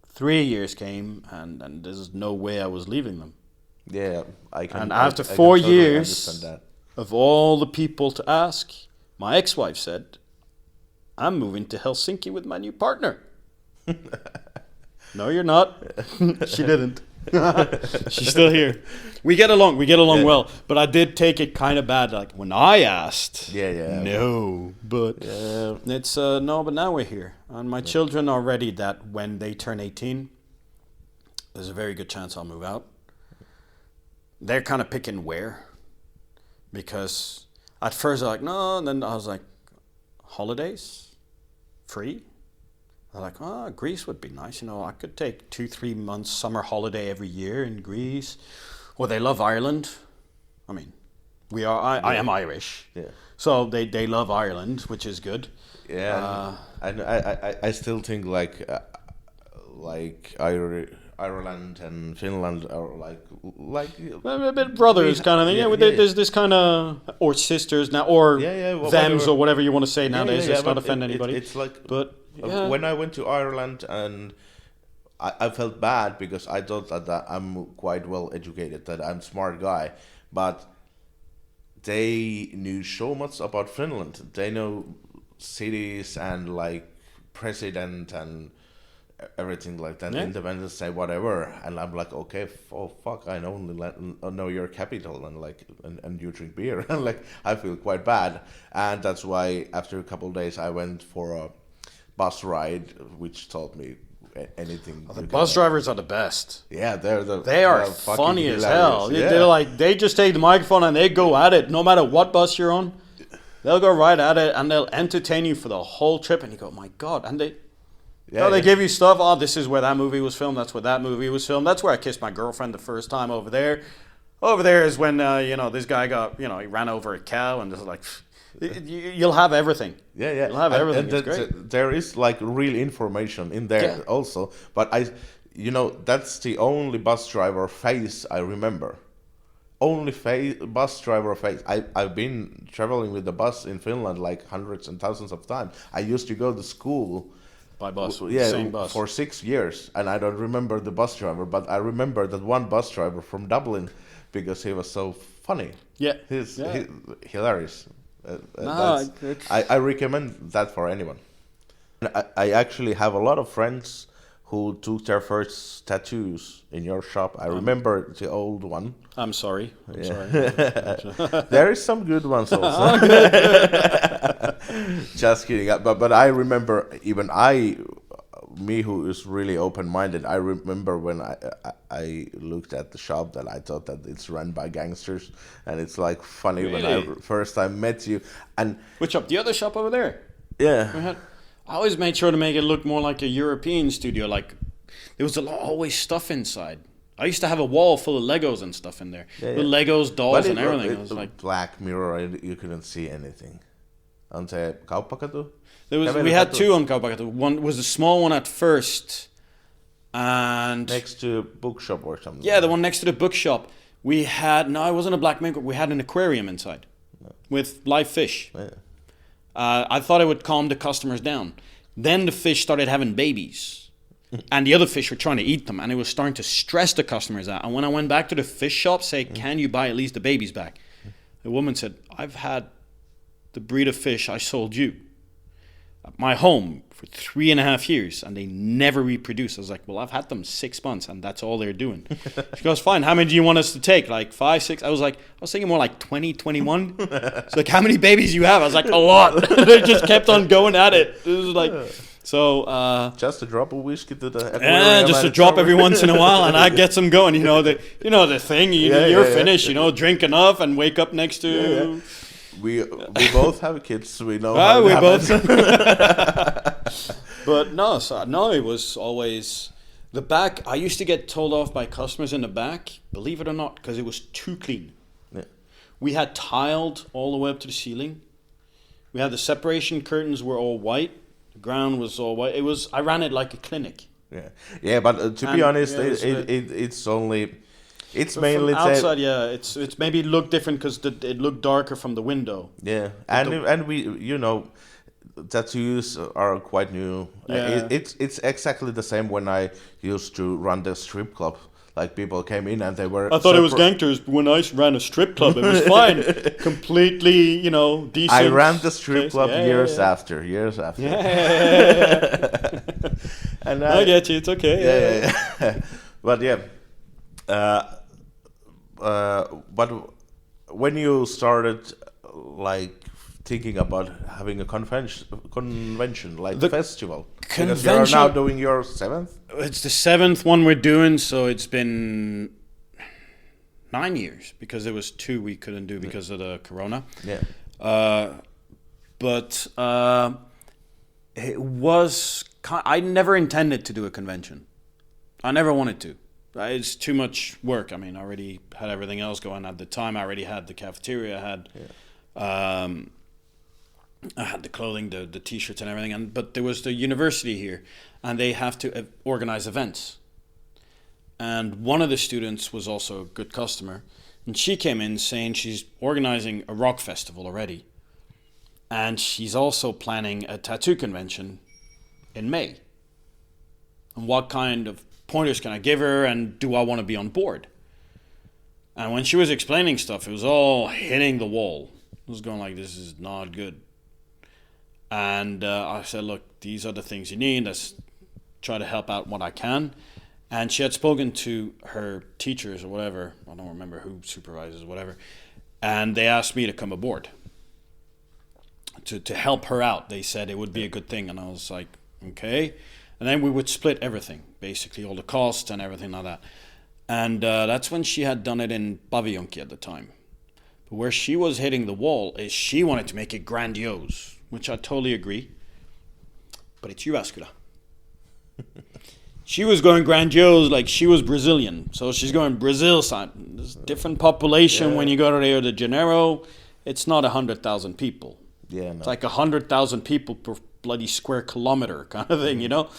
[SPEAKER 2] 3 years came, and there's no way I was leaving them.
[SPEAKER 1] Yeah, I can.
[SPEAKER 2] And after
[SPEAKER 1] I
[SPEAKER 2] 4
[SPEAKER 1] can totally
[SPEAKER 2] years
[SPEAKER 1] understand that.
[SPEAKER 2] of all the people to ask, my ex-wife said, I'm moving to Helsinki with my new partner. No, you're not. She didn't. She's still here. We get along well. But I did take it kind of bad. Like when I asked, no. But it's no. But now we're here, and my children are ready. That when they turn 18, there's a very good chance I'll move out. They're kind of picking where, because at first they're like no, and then I was like, holidays, free. They're like, Greece would be nice. I could take 2-3 months summer holiday every year in Greece. Or they love Ireland. I mean, I am Irish. Yeah. So they love Ireland, which is good.
[SPEAKER 1] Yeah. I still think like Ireland and Finland are like
[SPEAKER 2] a bit brothers kind of thing. Yeah, there's this kind of, or sisters now, or thems, or whatever you want to say nowadays. Let's not offend anybody.
[SPEAKER 1] It's like,
[SPEAKER 2] but yeah.
[SPEAKER 1] When I went to Ireland, and I felt bad because I thought that I'm quite well educated, that I'm a smart guy, but they knew so much about Finland. They know cities and like president and everything like that. Yeah. Independence Day, whatever, and I'm like, okay, fuck, I only know your capital, and you drink beer, and like I feel quite bad, and that's why after a couple of days I went for a bus ride, which taught me anything.
[SPEAKER 2] The bus drivers are the best.
[SPEAKER 1] Yeah,
[SPEAKER 2] they are funny as hell.
[SPEAKER 1] Yeah.
[SPEAKER 2] They're like, they just take the microphone and they go at it. No matter what bus you're on, they'll go right at it and they'll entertain you for the whole trip. And you go, my God! And they give you stuff. Oh, this is where that movie was filmed. That's where that movie was filmed. That's where I kissed my girlfriend the first time over there. Over there is when this guy got he ran over a cow and just like. You'll have everything.
[SPEAKER 1] Yeah.
[SPEAKER 2] You'll have everything.
[SPEAKER 1] And
[SPEAKER 2] it's great.
[SPEAKER 1] there is like real information in there also. But that's the only bus driver face I remember. Only bus driver face. I've been traveling with the bus in Finland like hundreds and thousands of times. I used to go to school
[SPEAKER 2] by bus.
[SPEAKER 1] Same
[SPEAKER 2] bus
[SPEAKER 1] for 6 years, and I don't remember the bus driver, but I remember that one bus driver from Dublin because he was so funny.
[SPEAKER 2] Yeah,
[SPEAKER 1] he's hilarious.
[SPEAKER 2] No,
[SPEAKER 1] I recommend that for anyone. I actually have a lot of friends who took their first tattoos in your shop. I remember the old one.
[SPEAKER 2] I'm sorry. Sorry.
[SPEAKER 1] There is some good ones also. Just kidding. But I remember even me who is really open-minded, I remember when I looked at the shop that I thought that it's run by gangsters, and it's like funny
[SPEAKER 2] really?
[SPEAKER 1] when I first time met you. And
[SPEAKER 2] which shop? The other shop over there?
[SPEAKER 1] Yeah.
[SPEAKER 2] I always made sure to make it look more like a European studio. Like there was always stuff inside. I used to have a wall full of Legos and stuff in there. With Legos, dolls, and everything. It was like
[SPEAKER 1] Black Mirror. You couldn't see anything. On the Kauppakatu?
[SPEAKER 2] We had two on Kauppakatu. One was a small one at first, and
[SPEAKER 1] next to a bookshop or something.
[SPEAKER 2] Yeah, the one next to the bookshop. We had it wasn't a black mirror. We had an aquarium inside with live fish.
[SPEAKER 1] Yeah.
[SPEAKER 2] I thought it would calm the customers down. Then the fish started having babies, and the other fish were trying to eat them, and it was starting to stress the customers out. And when I went back to the fish shop, can you buy at least the babies back? The woman said, I've had the breed of fish I sold you at my home for 3.5 years, and they never reproduce. I was like, well, I've had them 6 months, and that's all they're doing. She goes, fine, how many do you want us to take? Like 5, 6? I was thinking more like 20, 21. It's like, how many babies do you have? I was like, a lot. They just kept on going at it. It was like, so...
[SPEAKER 1] just a drop of whiskey to the aquarium.
[SPEAKER 2] Just a drop every once in a while, and I get them going. The thing, you're finished, drink enough and wake up next to...
[SPEAKER 1] Yeah. We both have kids, we know
[SPEAKER 2] how
[SPEAKER 1] it happens.
[SPEAKER 2] But no, it was always the back. I used to get told off by customers in the back, believe it or not, because it was too clean.
[SPEAKER 1] Yeah.
[SPEAKER 2] We had tiled all the way up to the ceiling. We had the separation curtains were all white. The ground was all white. I ran it like a clinic.
[SPEAKER 1] Yeah, but to be honest, it's only... It's mainly
[SPEAKER 2] from outside. It's maybe it looked different because it looked darker from the window.
[SPEAKER 1] Yeah, and we tattoos are quite new.
[SPEAKER 2] Yeah.
[SPEAKER 1] It's exactly the same when I used to run the strip club. Like people came in and they were.
[SPEAKER 2] I thought it was gangsters, but when I ran a strip club, it was fine. Completely, decent.
[SPEAKER 1] I ran the strip club years after.
[SPEAKER 2] Yeah. And I get you. It's okay.
[SPEAKER 1] Yeah. But yeah. But when you started like thinking about having a convention like the festival, because you are now doing your 7th.
[SPEAKER 2] It's the 7th one we're doing, so it's been 9 years because there was 2 we couldn't do because of the corona.
[SPEAKER 1] Yeah.
[SPEAKER 2] But it was. I never intended to do a convention. I never wanted to. It's too much work. I mean, I already had everything else going at the time. I already had the cafeteria. I had the clothing, the T-shirts and everything. But there was the university here, and they have to organize events. And one of the students was also a good customer, and she came in saying she's organizing a rock festival already, and she's also planning a tattoo convention in May. And what kind of pointers can I give her, and do I want to be on board? And when she was explaining stuff, it was all hitting the wall. It was going like, this is not good. And I said, look, these are the things you need. Let's try to help out what I can. And she had spoken to her teachers or whatever. I don't remember who supervises or whatever. And they asked me to come aboard to help her out. They said it would be a good thing. And I was like, okay. And then we would split everything, basically, all the costs and everything like that. And that's when she had done it in Paviljonki at the time. But where she was hitting the wall is she wanted to make it grandiose, which I totally agree. But it's Jyväskylä. She was going grandiose like she was Brazilian. So she's going Brazil side. There's different population when you go to Rio de Janeiro. It's not 100,000 people.
[SPEAKER 1] Yeah, no.
[SPEAKER 2] It's like 100,000 people per bloody square kilometer kind of thing, you know?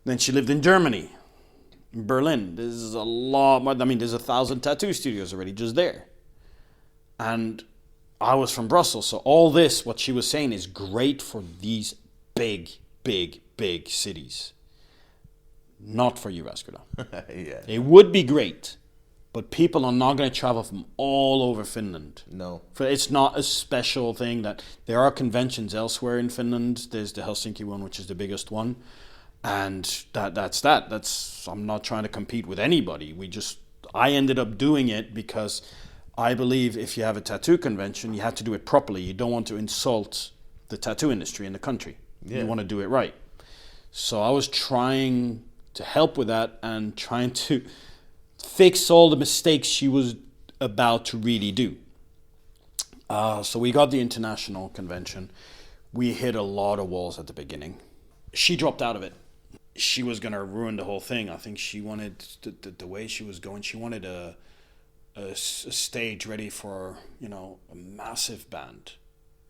[SPEAKER 2] Then she lived in Germany, in Berlin. There's a lot more. I mean, there's 1,000 tattoo studios already just there. And I was from Brussels. So all this, what she was saying, is great for these big, big, big cities. Not for Jyväskylä.
[SPEAKER 1] Yeah.
[SPEAKER 2] It would be great, but people are not going to travel from all over Finland.
[SPEAKER 1] No.
[SPEAKER 2] It's not a special thing that there are conventions elsewhere in Finland. There's the Helsinki one, which is the biggest one. And that's that. I'm not trying to compete with anybody. I ended up doing it because I believe if you have a tattoo convention, you have to do it properly. You don't want to insult the tattoo industry in the country. Yeah. You want to do it right. So I was trying to help with that and trying to fix all the mistakes she was about to really do. So we got the international convention. We hit a lot of walls at the beginning. She dropped out of it. She was going to ruin the whole thing. I think she wanted, the way she was going, she wanted a stage ready for, a massive band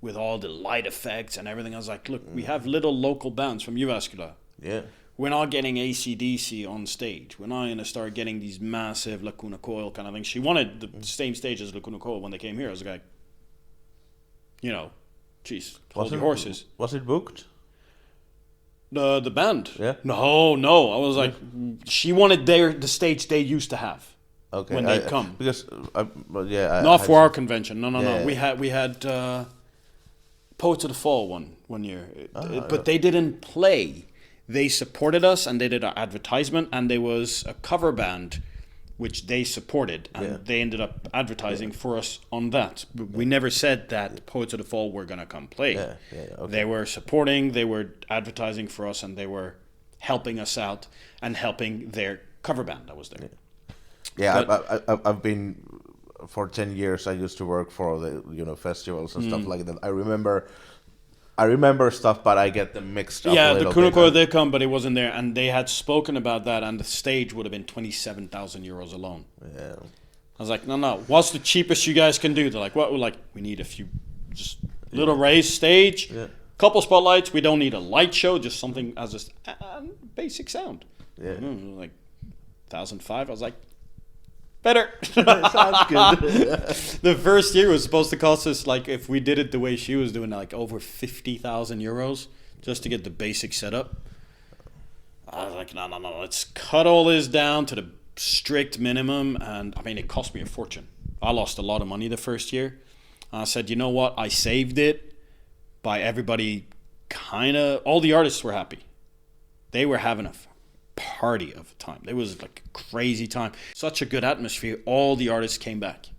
[SPEAKER 2] with all the light effects and everything. I was like, look, we have little local bands from Jyväskylä.
[SPEAKER 1] Yeah.
[SPEAKER 2] We're not getting AC/DC on stage. We're not going to start getting these massive Lacuna Coil kind of things. She wanted the same stage as Lacuna Coil when they came here. I was like, geez, hold your horses.
[SPEAKER 1] Was it booked?
[SPEAKER 2] The band?
[SPEAKER 1] Yeah.
[SPEAKER 2] No. I was like, she wanted the stage they used to have.
[SPEAKER 1] Okay.
[SPEAKER 2] When they come.
[SPEAKER 1] Because,
[SPEAKER 2] not for our convention. No.
[SPEAKER 1] Yeah.
[SPEAKER 2] We had Poets of the Fall one year. But they didn't play. They supported us and they did our advertisement, and there was a cover band which they supported, and they ended up advertising for us on that. We never said that Poets of the Fall were going to come play.
[SPEAKER 1] Okay.
[SPEAKER 2] They were supporting, they were advertising for us, and they were helping us out and helping their cover band that was there.
[SPEAKER 1] I've been, for 10 years, I used to work for the festivals and stuff like that. I remember stuff, but I get them mixed up.
[SPEAKER 2] Yeah, the Kunako did come, but it wasn't there, and they had spoken about that, and the stage would have been 27,000 euros alone.
[SPEAKER 1] Yeah,
[SPEAKER 2] I was like, no. What's the cheapest you guys can do? They're like, what? We're like, we need a few, just little raised stage, couple spotlights. We don't need a light show, just something as a basic sound.
[SPEAKER 1] Yeah,
[SPEAKER 2] like 1,500. I was like, better.
[SPEAKER 1] Sounds good.
[SPEAKER 2] The first year was supposed to cost us, like, if we did it the way she was doing, like over 50,000 euros just to get the basic setup. I was like, no, let's cut all this down to the strict minimum. And I mean, it cost me a fortune. I lost a lot of money the first year. I said, you know what? I saved it by everybody all the artists were happy. They were having a party of time. It was like a crazy time. Such a good atmosphere. All the artists came back.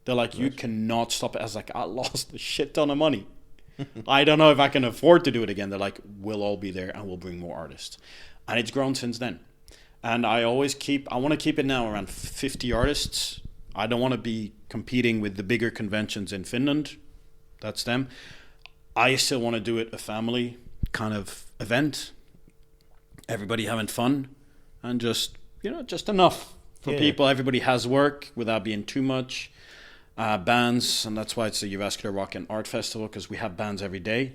[SPEAKER 2] They're like, you cannot stop it. I was like, I lost a shit ton of money. I don't know if I can afford to do it again. They're like, we'll all be there and we'll bring more artists. And it's grown since then. And I want to keep it now around 50 artists. I don't want to be competing with the bigger conventions in Finland. That's them. I still want to do it a family kind of event. Everybody having fun, and just enough for people. Everybody has work without being too much. Bands, and that's why it's the Jyväskylä Rock and Art Festival, because we have bands every day,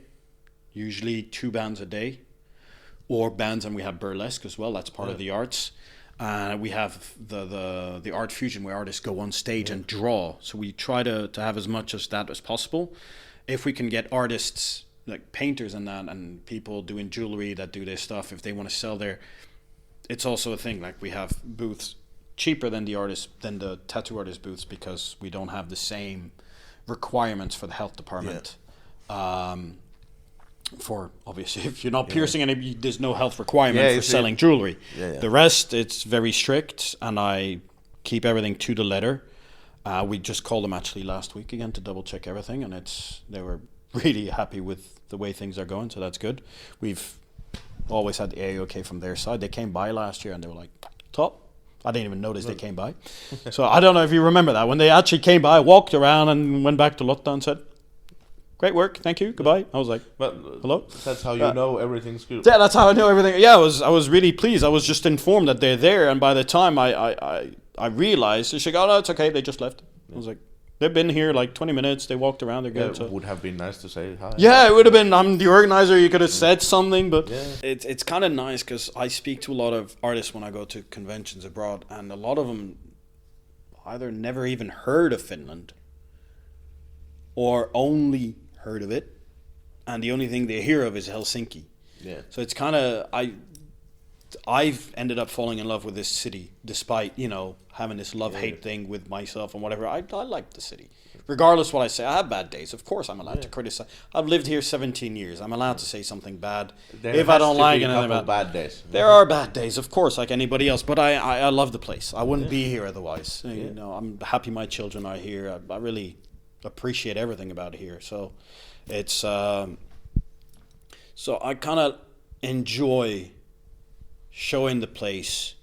[SPEAKER 2] usually 2 bands a day, or bands, and we have burlesque as well. That's part of the arts. We have the art fusion where artists go on stage and draw. So we try to have as much of that as possible. If we can get artists like painters and that, and people doing jewelry that do this stuff, if they want to sell it's also a thing. Like, we have booths cheaper than the tattoo artist booths, because we don't have the same requirements for the health department. For obviously, if you're not piercing any, there's no health requirement for selling jewelry. The rest, it's very strict, and I keep everything to the letter. We just called them actually last week again to double check everything, and they were really happy with the way things are going, so that's good. We've always had the A-OK from their side. They came by last year and they were like, top. I didn't even notice they came by. So I don't know if you remember that. When they actually came by, walked around and went back to Lotta and said, great work, thank you, goodbye. I was like, hello?
[SPEAKER 1] That's how you know everything's good.
[SPEAKER 2] Yeah, that's how I know everything. Yeah, I was really pleased. I was just informed that they're there, and by the time I realized, she go, oh, no, it's okay, they just left. I was like, they've been here like 20 minutes, they walked around, they're good.
[SPEAKER 1] It would have been nice to say hi.
[SPEAKER 2] Yeah, it would have been, I'm the organizer, you could have said something, but it's kind of nice because I speak to a lot of artists when I go to conventions abroad, and a lot of them either never even heard of Finland or only heard of it, and the only thing they hear of is Helsinki. Yeah. So it's kind of, I've ended up falling in love with this city, despite, having this love-hate thing with myself and whatever. I like the city. Regardless what I say, I have bad days. Of course I'm allowed to criticize. I've lived here 17 years. I'm allowed to say something bad. If I don't like anything bad days. There are bad days, of course, like anybody else. But I love the place. I wouldn't be here otherwise. I'm happy my children are here. I really appreciate everything about here. So it's so I kind of enjoy showing the place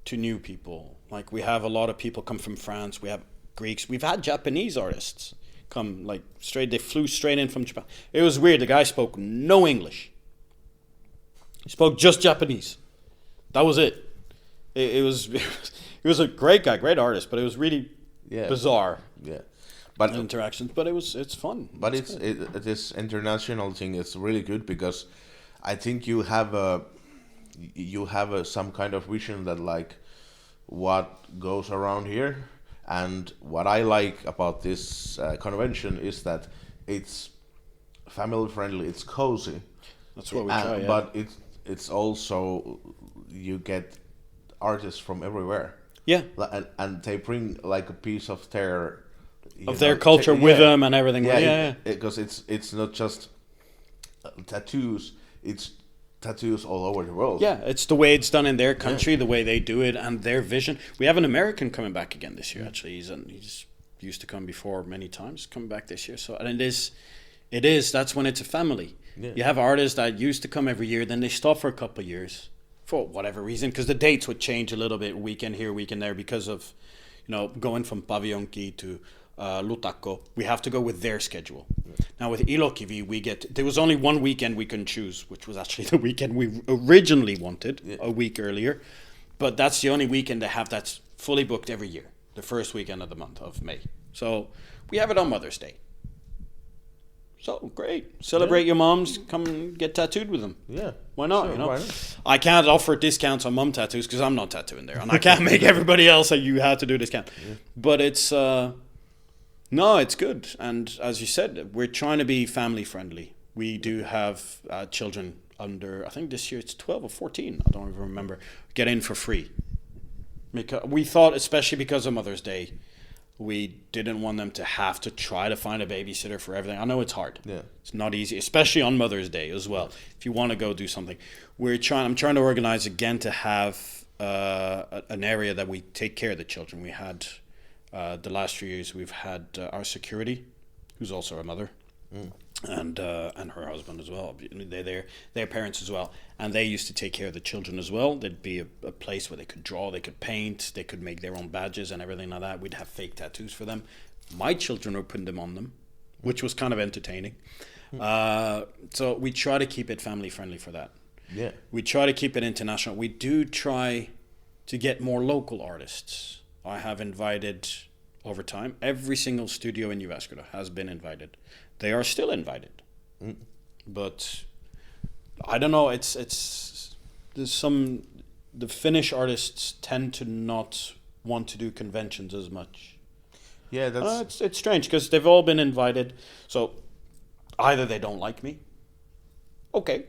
[SPEAKER 2] to new people. Like, we have a lot of people come from France, we have Greeks, we've had Japanese artists come, like, they flew straight in from Japan. It was weird, the guy spoke no English. He spoke just Japanese. That was it. It was a great guy, great artist, but it was really bizarre. Yeah. But interactions, but it's fun.
[SPEAKER 1] But this international thing is really good because I think you have some kind of vision that, like, what goes around here, and what I like about this convention is that it's family friendly, it's cozy.
[SPEAKER 2] That's what we try. Yeah.
[SPEAKER 1] But it's also, you get artists from everywhere.
[SPEAKER 2] Yeah.
[SPEAKER 1] And they bring like a piece of their
[SPEAKER 2] culture with them and everything. Yeah.
[SPEAKER 1] Because it's not just tattoos. It's tattoos all over the world.
[SPEAKER 2] Yeah, it's the way it's done in their country, the way they do it, and their vision. We have an American coming back again this year. Actually, he's used to come before many times. Coming back this year, so and it is. That's when it's a family. Yeah. You have artists that used to come every year, then they stop for a couple of years for whatever reason, because the dates would change a little bit, weekend here, weekend there, because of going from Pavionki to Lutako, we have to go with their schedule. Now with Ilokivi, there was only one weekend we couldn't choose, which was actually the weekend we originally wanted a week earlier. But that's the only weekend they have that's fully booked every year, the first weekend of the month of May. So we have it on Mother's Day. So great. Celebrate your moms, come and get tattooed with them. Yeah. Why not, Why not? I can't offer discounts on mom tattoos because I'm not tattooing there. And I can't make everybody else say you have to do a discount. Yeah. But it's... No, it's good. And as you said, we're trying to be family friendly. We do have children under, I think this year it's 12 or 14, I don't even remember, get in for free. Because we thought, especially because of Mother's Day, we didn't want them to have to try to find a babysitter for everything. I know it's hard. Yeah. It's not easy, especially on Mother's Day as well. If you want to go do something. I'm trying to organize again to have an area that we take care of the children. We had... the last few years we've had our security, who's also a mother, and her husband as well. They're their parents as well, and they used to take care of the children as well. There'd be a place where they could draw, they could paint, they could make their own badges and everything like that. We'd have fake tattoos for them. My children were putting them on them, which was kind of entertaining. So we try to keep it family friendly for that. Yeah, we try to keep it international. We do try to get more local artists. I have invited, over time, every single studio in Jyväskylä has been invited. They are still invited. But I don't know, the Finnish artists tend to not want to do conventions as much. Yeah, that's... it's strange, because they've all been invited, so either they don't like me, okay,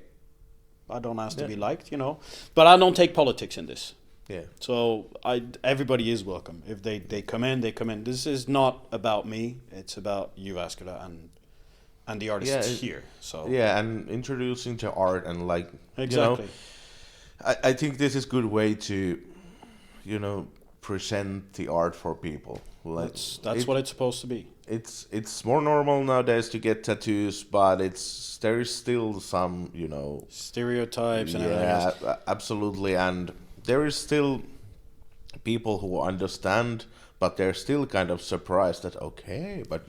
[SPEAKER 2] I don't ask to be liked, but I don't take politics in this. Yeah. So everybody is welcome. If they come in, they come in. This is not about me. It's about Jyväskylä and the artists here. So
[SPEAKER 1] and introducing the art and
[SPEAKER 2] exactly.
[SPEAKER 1] I think this is a good way to, present the art for people.
[SPEAKER 2] That's what it's supposed to be.
[SPEAKER 1] it's more normal nowadays to get tattoos, but there is still some,
[SPEAKER 2] stereotypes and everything else.
[SPEAKER 1] Absolutely, and there is still people who understand, but they're still kind of surprised that okay, but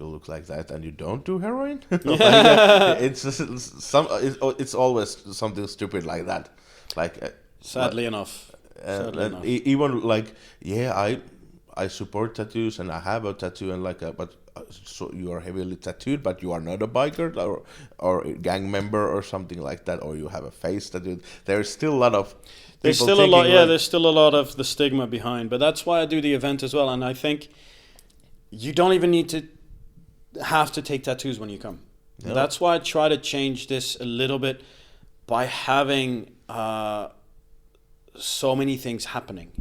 [SPEAKER 1] you look like that and you don't do heroin. It's always something stupid like that. Like
[SPEAKER 2] sadly enough.
[SPEAKER 1] Even like I support tattoos and I have a tattoo and so you are heavily tattooed, but you are not a biker or a gang member or something like that, or you have a face tattoo. There's still a lot of
[SPEAKER 2] there's still a lot. Yeah, there's still a lot of the stigma behind, but that's why I do the event as well. And I think you don't even need to have to take tattoos when you come. No. That's why I try to change this a little bit by having so many things happening.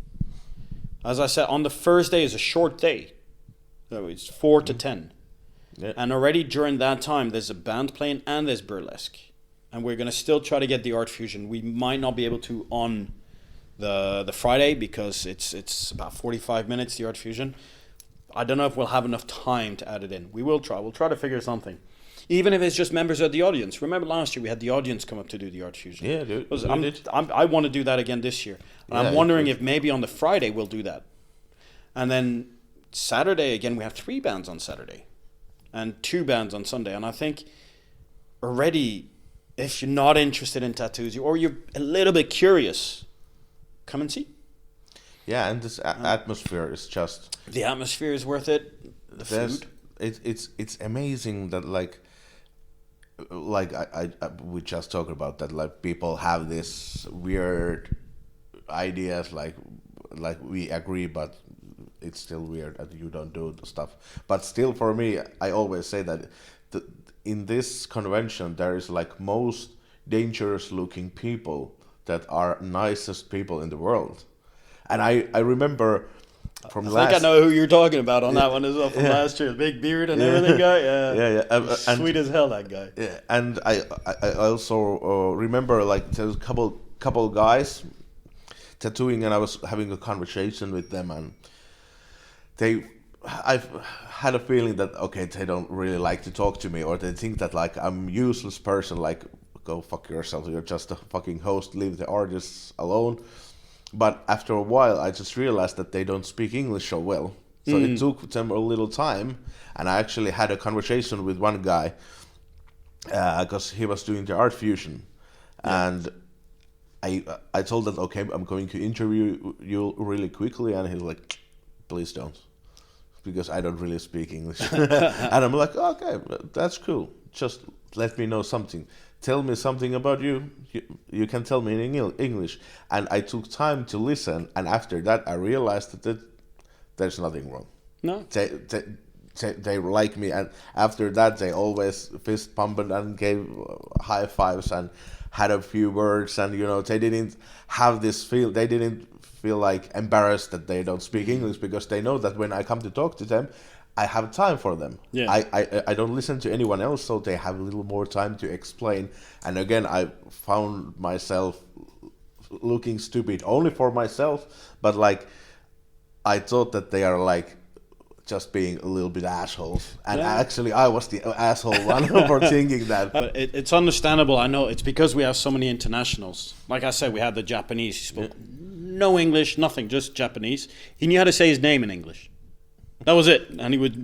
[SPEAKER 2] As I said, on the first day is a short day. So it's 4 to 10. Yeah. And already during that time, there's a band playing and there's burlesque. And we're going to still try to get the art fusion. We might not be able to on the Friday because it's about 45 minutes, the art fusion. I don't know if we'll have enough time to add it in. We will try. We'll try to figure something. Even if it's just members of the audience. Remember last year we had the audience come up to do the art fusion.
[SPEAKER 1] Yeah, dude.
[SPEAKER 2] I want to do that again this year. And I'm wondering if maybe on the Friday we'll do that. And then Saturday, again, we have 3 bands on Saturday. And 2 bands on Sunday. And I think already, if you're not interested in tattoos or you're a little bit curious, come and see.
[SPEAKER 1] Yeah, and this atmosphere is just...
[SPEAKER 2] The atmosphere is worth it. The food.
[SPEAKER 1] It's amazing that we just talked about that, like people have this weird ideas like we agree, but it's still weird that you don't do the stuff. But still, for me, I always say that in this convention there is like most dangerous looking people that are nicest people in the world. And I remember from
[SPEAKER 2] I think I know who you're talking about on that one as well from last year. Big beard and everything guy. Yeah. Sweet as hell, that guy.
[SPEAKER 1] Yeah, and I also remember like there was a couple guys tattooing, and I was having a conversation with them, and I've had a feeling that okay, they don't really like to talk to me, or they think that like I'm a useless person, like go fuck yourself, you're just a fucking host, leave the artists alone. But after a while, I just realized that they don't speak English so well. So it took them a little time, and I actually had a conversation with one guy because he was doing the art fusion, and I told that okay, I'm going to interview you really quickly, and he's like, please don't, because I don't really speak English. And I'm like, okay, that's cool. Just let me know something. Tell me something about you. You can tell me in English. And I took time to listen, and after that I realized that there's nothing wrong.
[SPEAKER 2] No.
[SPEAKER 1] They like me, and after that they always fist pumped and gave high fives and had a few words, and they didn't have this they didn't feel like embarrassed that they don't speak English, because they know that when I come to talk to them, I have time for them.
[SPEAKER 2] Yeah.
[SPEAKER 1] I don't listen to anyone else, so they have a little more time to explain. And again, I found myself looking stupid only for myself, but like I thought that they are like just being a little bit assholes, and actually I was the asshole one for thinking that.
[SPEAKER 2] But it's understandable. I know it's because we have so many internationals. Like I said, we had the Japanese. He spoke no English, nothing, just Japanese. He knew how to say his name in English. That was it, and he would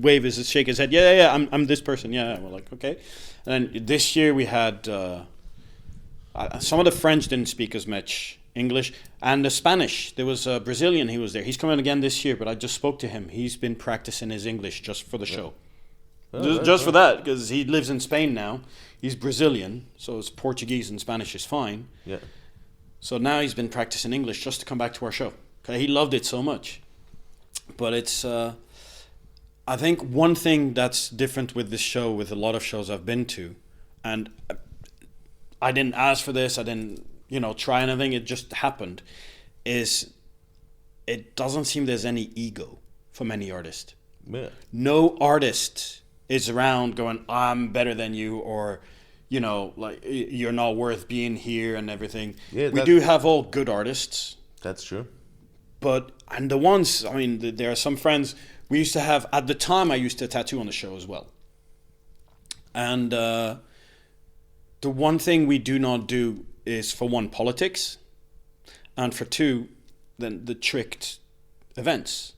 [SPEAKER 2] shake his head. Yeah, I'm this person. Yeah, we're like okay. And then this year we had some of the French didn't speak as much English, and the Spanish. There was a Brazilian. He was there. He's coming again this year, but I just spoke to him. He's been practicing his English just for the show, just for that, because he lives in Spain now. He's Brazilian, so his Portuguese and Spanish is fine.
[SPEAKER 1] Yeah.
[SPEAKER 2] So now he's been practicing English just to come back to our show. Okay, he loved it so much, but it's. I think one thing that's different with this show, with a lot of shows I've been to, and I didn't ask for this, I didn't, try anything, it just happened, is it doesn't seem there's any ego from any artist.
[SPEAKER 1] Yeah.
[SPEAKER 2] No artist is around going, I'm better than you, or, like, you're not worth being here and everything. Yeah, we do have all good artists.
[SPEAKER 1] That's true.
[SPEAKER 2] And the ones, there are some friends We used to have, at the time, I used to tattoo on the show as well. And the one thing we do not do is, for one, politics, and for two, then the tricked events.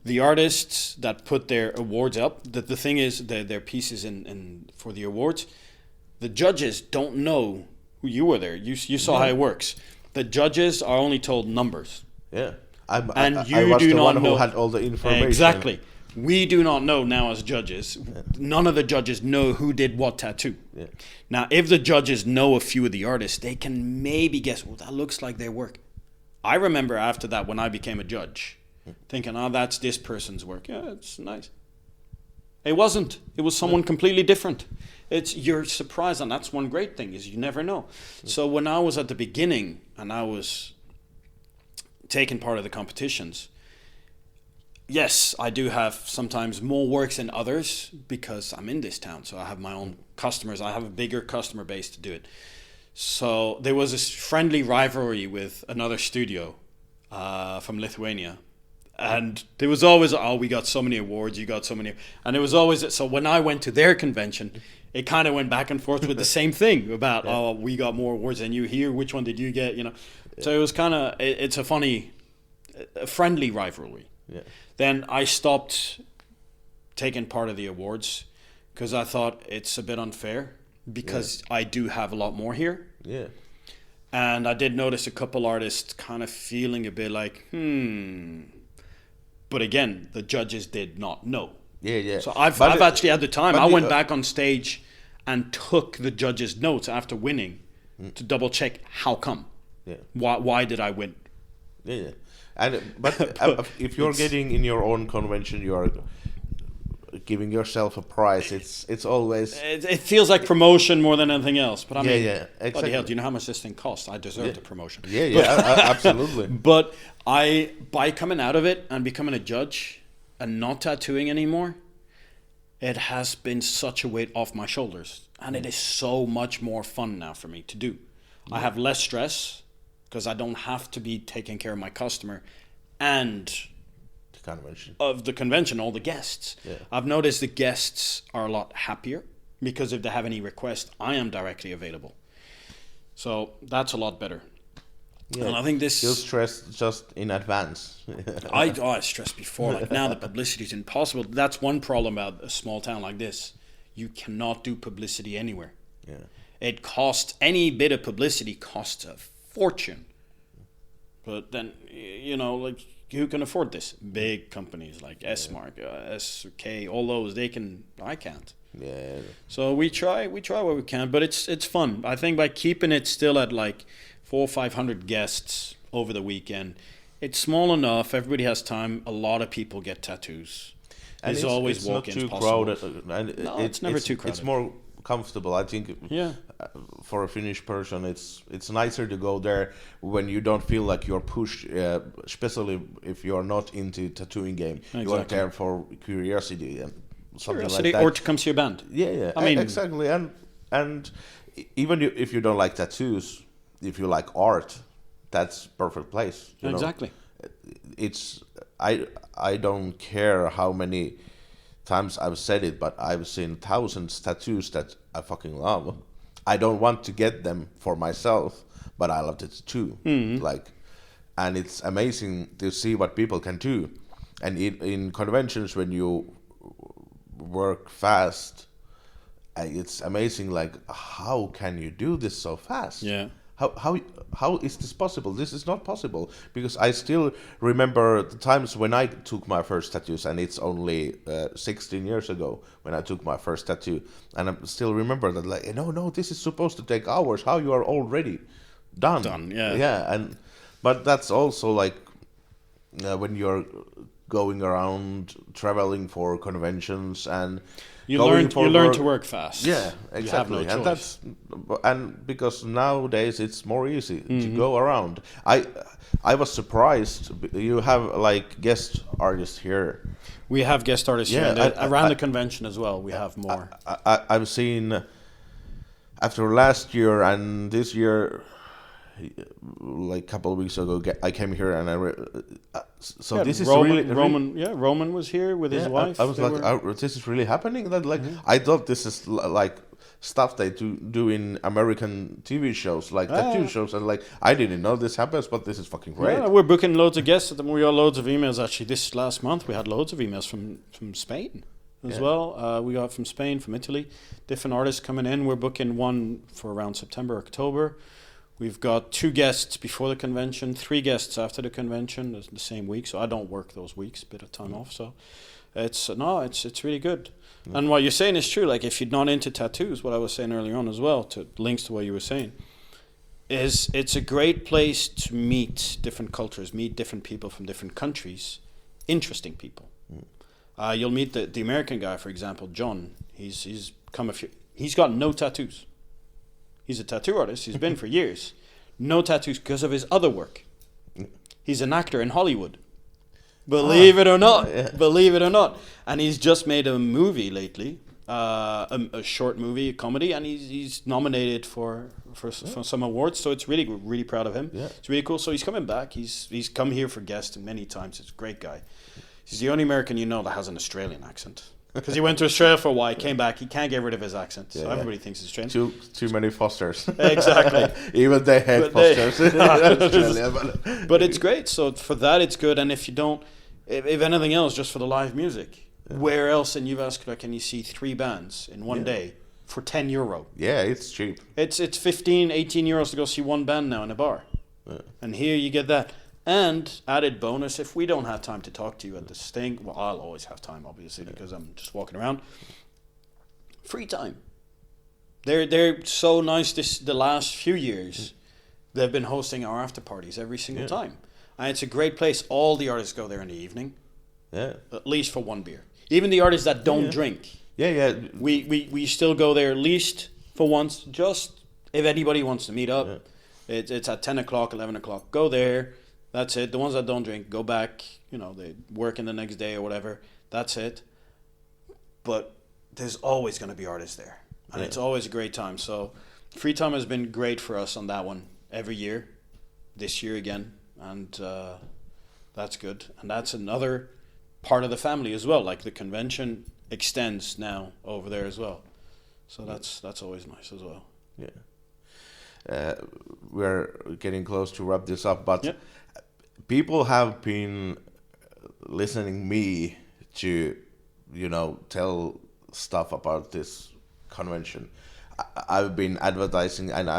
[SPEAKER 2] The artists that put their awards up, the thing is, their pieces in for the awards, the judges don't know who you were there. You saw how it works. The judges are only told numbers.
[SPEAKER 1] Yeah.
[SPEAKER 2] I
[SPEAKER 1] was the one who had all the information.
[SPEAKER 2] Exactly. We do not know now as judges. Yeah. None of the judges know who did what tattoo.
[SPEAKER 1] Yeah.
[SPEAKER 2] Now, if the judges know a few of the artists, they can maybe guess, well, that looks like their work. I remember after that, when I became a judge, thinking, that's this person's work. Yeah, it's nice. It wasn't. It was someone completely different. You're surprised, and that's one great thing, is you never know. So when I was at the beginning, and I was taking part of the competitions, yes, I do have sometimes more works than others because I'm in this town. So I have my own customers. I have a bigger customer base to do it. So there was this friendly rivalry with another studio from Lithuania. And there was always, we got so many awards, you got so many. And it was always, so when I went to their convention, it kind of went back and forth with the same thing about, we got more awards than you here. Which one did you get? Yeah. So it was kind of, it's a friendly rivalry.
[SPEAKER 1] Yeah.
[SPEAKER 2] Then I stopped taking part of the awards because I thought it's a bit unfair because I do have a lot more here.
[SPEAKER 1] Yeah.
[SPEAKER 2] And I did notice a couple artists kind of feeling a bit like, But again, the judges did not know.
[SPEAKER 1] Yeah.
[SPEAKER 2] So I've actually had the time. I went back on stage and took the judges' notes after winning to double check how come.
[SPEAKER 1] Yeah.
[SPEAKER 2] Why did I win?
[SPEAKER 1] Yeah. But if you're getting in your own convention, you're giving yourself a prize. It's always
[SPEAKER 2] it feels like promotion more than anything else. But I mean,
[SPEAKER 1] exactly.
[SPEAKER 2] Bloody hell, do you know how much this thing costs? I deserve the promotion.
[SPEAKER 1] Absolutely.
[SPEAKER 2] But by coming out of it and becoming a judge and not tattooing anymore, it has been such a weight off my shoulders, and it is so much more fun now for me to do. I have less stress because I don't have to be taking care of my customer and the convention, all the guests. Yeah. I've noticed the guests are a lot happier because if they have any requests, I am directly available. So that's a lot better.
[SPEAKER 1] Yeah.
[SPEAKER 2] And I think this...
[SPEAKER 1] You'll stress just in advance.
[SPEAKER 2] I stressed before. Like now the publicity is impossible. That's one problem about a small town like this. You cannot do publicity anywhere.
[SPEAKER 1] Yeah.
[SPEAKER 2] It costs, any bit of publicity costs a fortune. But then, like, who can afford this? Big companies like S-Mark, SK, all those, I can't.
[SPEAKER 1] Yeah.
[SPEAKER 2] So we try what we can, but it's fun. I think by keeping it still at like 400 or 500 guests over the weekend, it's small enough, everybody has time, a lot of people get tattoos.
[SPEAKER 1] And
[SPEAKER 2] There's always walk-ins possible.
[SPEAKER 1] It's not too crowded.
[SPEAKER 2] No, it's never too crowded.
[SPEAKER 1] It's more comfortable, I think.
[SPEAKER 2] Yeah.
[SPEAKER 1] For a Finnish person, it's nicer to go there when you don't feel like you're pushed, especially if you're not into tattooing game. Exactly. You are there for curiosity and something like that.
[SPEAKER 2] Or to come see your band.
[SPEAKER 1] Yeah. I mean, exactly. And even if you don't like tattoos, if you like art, that's perfect place.
[SPEAKER 2] Exactly.
[SPEAKER 1] I don't care how many times I've said it, but I've seen thousands of tattoos that I fucking love. I don't want to get them for myself, but I love it too. Mm-hmm. And it's amazing to see what people can do. And in conventions, when you work fast, it's amazing. Like, how can you do this so fast?
[SPEAKER 2] Yeah.
[SPEAKER 1] How is this possible? This is not possible, because I still remember the times when I took my first tattoos, and it's only 16 years ago when I took my first tattoo, and I still remember that, like, no, this is supposed to take hours. How you are already done? Yeah. But that's also like when you're going around traveling for conventions and
[SPEAKER 2] you learn to work fast.
[SPEAKER 1] Yeah, exactly.
[SPEAKER 2] You have no choice.
[SPEAKER 1] And because nowadays it's more easy to go around. I was surprised. You have like guest artists here.
[SPEAKER 2] We have guest artists here. Around the convention as well. We have more.
[SPEAKER 1] I've seen after last year and this year, like a couple of weeks ago, I came here and this is
[SPEAKER 2] Roman was here with his wife.
[SPEAKER 1] I was like, this is really happening. That I thought this is like stuff they do in American TV shows, like tattoo shows, and like I didn't know this happens, but this is fucking great.
[SPEAKER 2] Yeah, we're booking loads of guests. We got loads of emails actually. This last month we had loads of emails from Spain as well. We got from Spain, from Italy, different artists coming in. We're booking one for around September, October. We've got 2 guests before the convention, 3 guests after the convention, the same week. So I don't work those weeks, bit of time off. So it's really good. Mm. And what you're saying is true. Like if you're not into tattoos, what I was saying earlier on as well, to links to what you were saying, is it's a great place to meet different cultures, meet different people from different countries, interesting people. Mm. You'll meet the American guy, for example, John. He's got no tattoos. He's a tattoo artist. He's been for years. No tattoos because of his other work. He's an actor in Hollywood. Believe it or not. Yeah. Believe it or not. And he's just made a movie lately, a short movie, a comedy, and he's nominated for some awards. So it's really, really proud of him. Yeah. It's really cool. So he's coming back. He's come here for guests many times. It's a great guy. He's the only American you know that has an Australian accent. Because he went to Australia for a while, came back, he can't get rid of his accent, so everybody thinks it's strange.
[SPEAKER 1] Too many Fosters.
[SPEAKER 2] Exactly.
[SPEAKER 1] Even they hate Fosters in Australia.
[SPEAKER 2] But it's great, so for that it's good, and if you don't, if anything else, just for the live music, where else in Jyväskylä can you see 3 bands in one day for €10?
[SPEAKER 1] Yeah, it's cheap.
[SPEAKER 2] It's 15, 18 euros to go see one band now in a bar. Yeah. And here you get that. And added bonus, if we don't have time to talk to you at this thing, well, I'll always have time, obviously, because I'm just walking around. Free time. They're so nice. The last few years, they've been hosting our after parties every single time, and it's a great place. All the artists go there in the evening, at least for 1 beer. Even the artists that don't drink, we still go there at least for once. Just if anybody wants to meet up, it's at 10 o'clock, 11 o'clock. Go there. That's it. The ones that don't drink, go back. They work in the next day or whatever. That's it. But there's always going to be artists there. And it's always a great time. So free time has been great for us on that one every year. This year again. And that's good. And that's another part of the family as well. Like the convention extends now over there as well. So that's always nice as well.
[SPEAKER 1] Yeah. We're getting close to wrap this up, but people have been listening me to, tell stuff about this convention. I've been advertising, and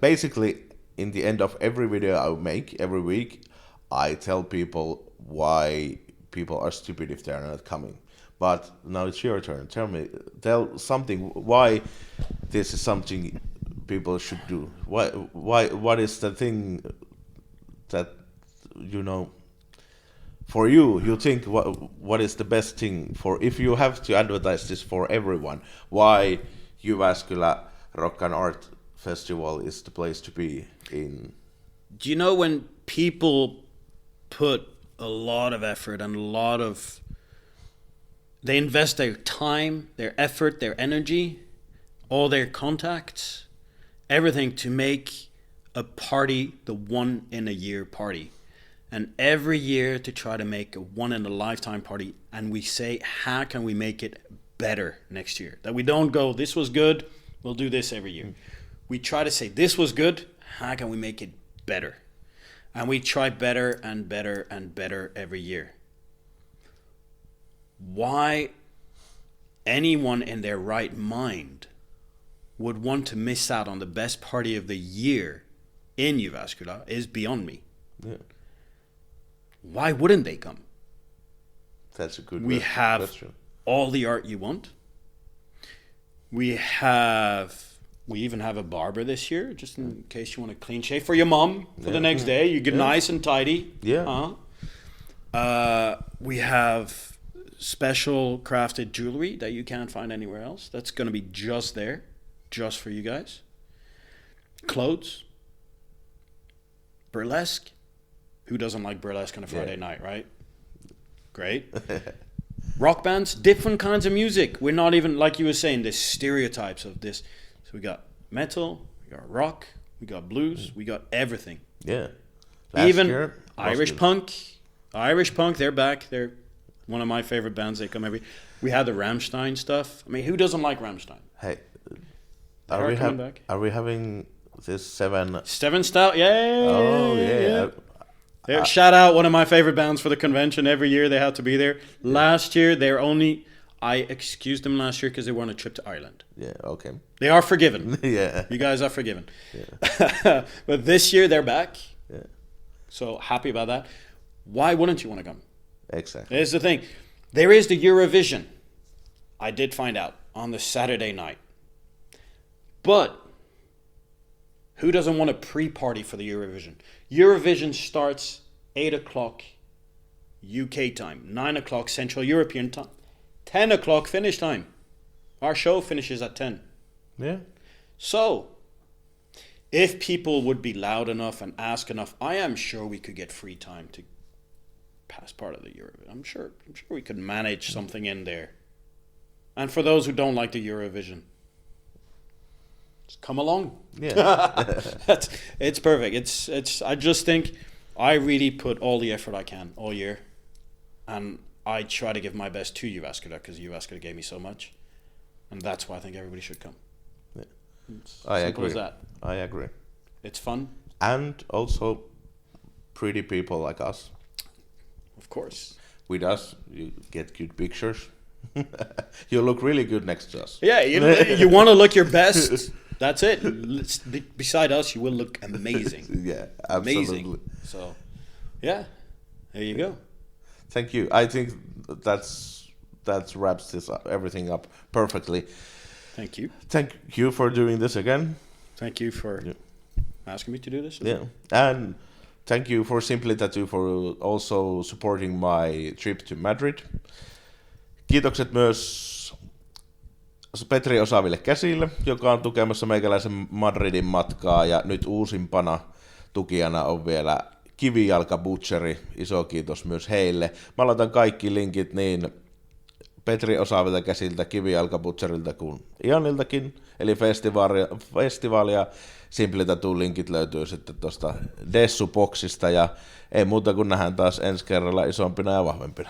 [SPEAKER 1] basically in the end of every video I make every week, I tell people why people are stupid if they're not coming. But now it's your turn. Tell something why this is something people should do. What is the thing that for you think what is the best thing for if you have to advertise this for everyone? Why Jyväskylä Rock and Art Festival is the place to be in?
[SPEAKER 2] Do you know when people put a lot of effort and they invest their time, their effort, their energy, all their contacts, everything to make a party the one in a year party, and every year to try to make a one in a lifetime party, and we say, how can we make it better next year? That we don't go, this was good, we'll do this every year. We try to say, this was good, how can we make it better? And we try better and better and better every year. Why anyone in their right mind would want to miss out on the best party of the year in Jyväskylä is beyond me. Yeah. Why wouldn't they come?
[SPEAKER 1] That's a good
[SPEAKER 2] question. We have all the art you want. We even have a barber this year, just in case you want a clean shave for your mom for the next day. You get nice and tidy. Yeah. We have special crafted jewelry that you can't find anywhere else. That's going to be just there, just for you guys. Clothes. Burlesque. Who doesn't like burlesque on a Friday night, right? Great. Rock bands, different kinds of music. We're not even, like you were saying, the stereotypes of this. So we got metal, we got rock, we got blues, we got everything.
[SPEAKER 1] Yeah.
[SPEAKER 2] Even
[SPEAKER 1] year,
[SPEAKER 2] Irish punk. Irish punk, they're back. They're one of my favorite bands. They come every. We had the Rammstein stuff. I mean, who doesn't like Rammstein?
[SPEAKER 1] Hey,
[SPEAKER 2] back.
[SPEAKER 1] Are we having this seven
[SPEAKER 2] style? Yeah.
[SPEAKER 1] Oh yeah.
[SPEAKER 2] Shout out one of my favorite bands for the convention. Every year they had to be there. Last year I excused them last year because they were on a trip to Ireland.
[SPEAKER 1] Yeah, okay.
[SPEAKER 2] They are forgiven.
[SPEAKER 1] Yeah.
[SPEAKER 2] You guys are forgiven.
[SPEAKER 1] Yeah.
[SPEAKER 2] But this year they're back.
[SPEAKER 1] Yeah.
[SPEAKER 2] So happy about that. Why wouldn't you want to come?
[SPEAKER 1] Exactly.
[SPEAKER 2] Here's the thing. There is the Eurovision. I did find out on the Saturday night. But who doesn't want a pre-party for the Eurovision? Eurovision starts 8 o'clock UK time, 9 o'clock Central European time, 10 o'clock Finnish time. Our show finishes at 10.
[SPEAKER 1] Yeah.
[SPEAKER 2] So, if people would be loud enough and ask enough, I am sure we could get free time to pass part of the Eurovision. I'm sure we could manage something in there. And for those who don't like the Eurovision, just come along.
[SPEAKER 1] Yeah.
[SPEAKER 2] It's perfect. It's. I just think I really put all the effort I can all year, and I try to give my best to Jyväskylä because Jyväskylä gave me so much, and that's why I think everybody should come.
[SPEAKER 1] Yeah.
[SPEAKER 2] It's
[SPEAKER 1] I
[SPEAKER 2] simple
[SPEAKER 1] agree.
[SPEAKER 2] as that.
[SPEAKER 1] I agree.
[SPEAKER 2] It's fun,
[SPEAKER 1] And also pretty people like us.
[SPEAKER 2] of course.
[SPEAKER 1] With us, you get good pictures. You look really good next to us.
[SPEAKER 2] Yeah, you want to look your best. That's it. Beside us, you will look amazing.
[SPEAKER 1] Yeah, absolutely.
[SPEAKER 2] Amazing. So, yeah, there you go.
[SPEAKER 1] Thank you. I think that wraps everything up perfectly.
[SPEAKER 2] Thank you.
[SPEAKER 1] Thank you for doing this again.
[SPEAKER 2] Thank you for asking me to do this.
[SPEAKER 1] Yeah, and thank you for Simply Tattoo for also supporting my trip to Madrid. Kiitokset myös Petrin Osaaville Käsille, joka on tukemassa meikäläisen Madridin matkaa, ja nyt uusimpana tukijana on vielä Kivijalka Butchery. Iso kiitos myös heille. Mä laitan kaikki linkit niin Petrin Osaavilta Käsiltä, Kivijalka Butcheryltä kuin Ianiltakin, eli festivaali ja Simply Tattoo linkit löytyy sitten tuosta Dessu-boksista, ja ei muuta kuin nähdään taas ensi kerralla isompina ja vahvempina.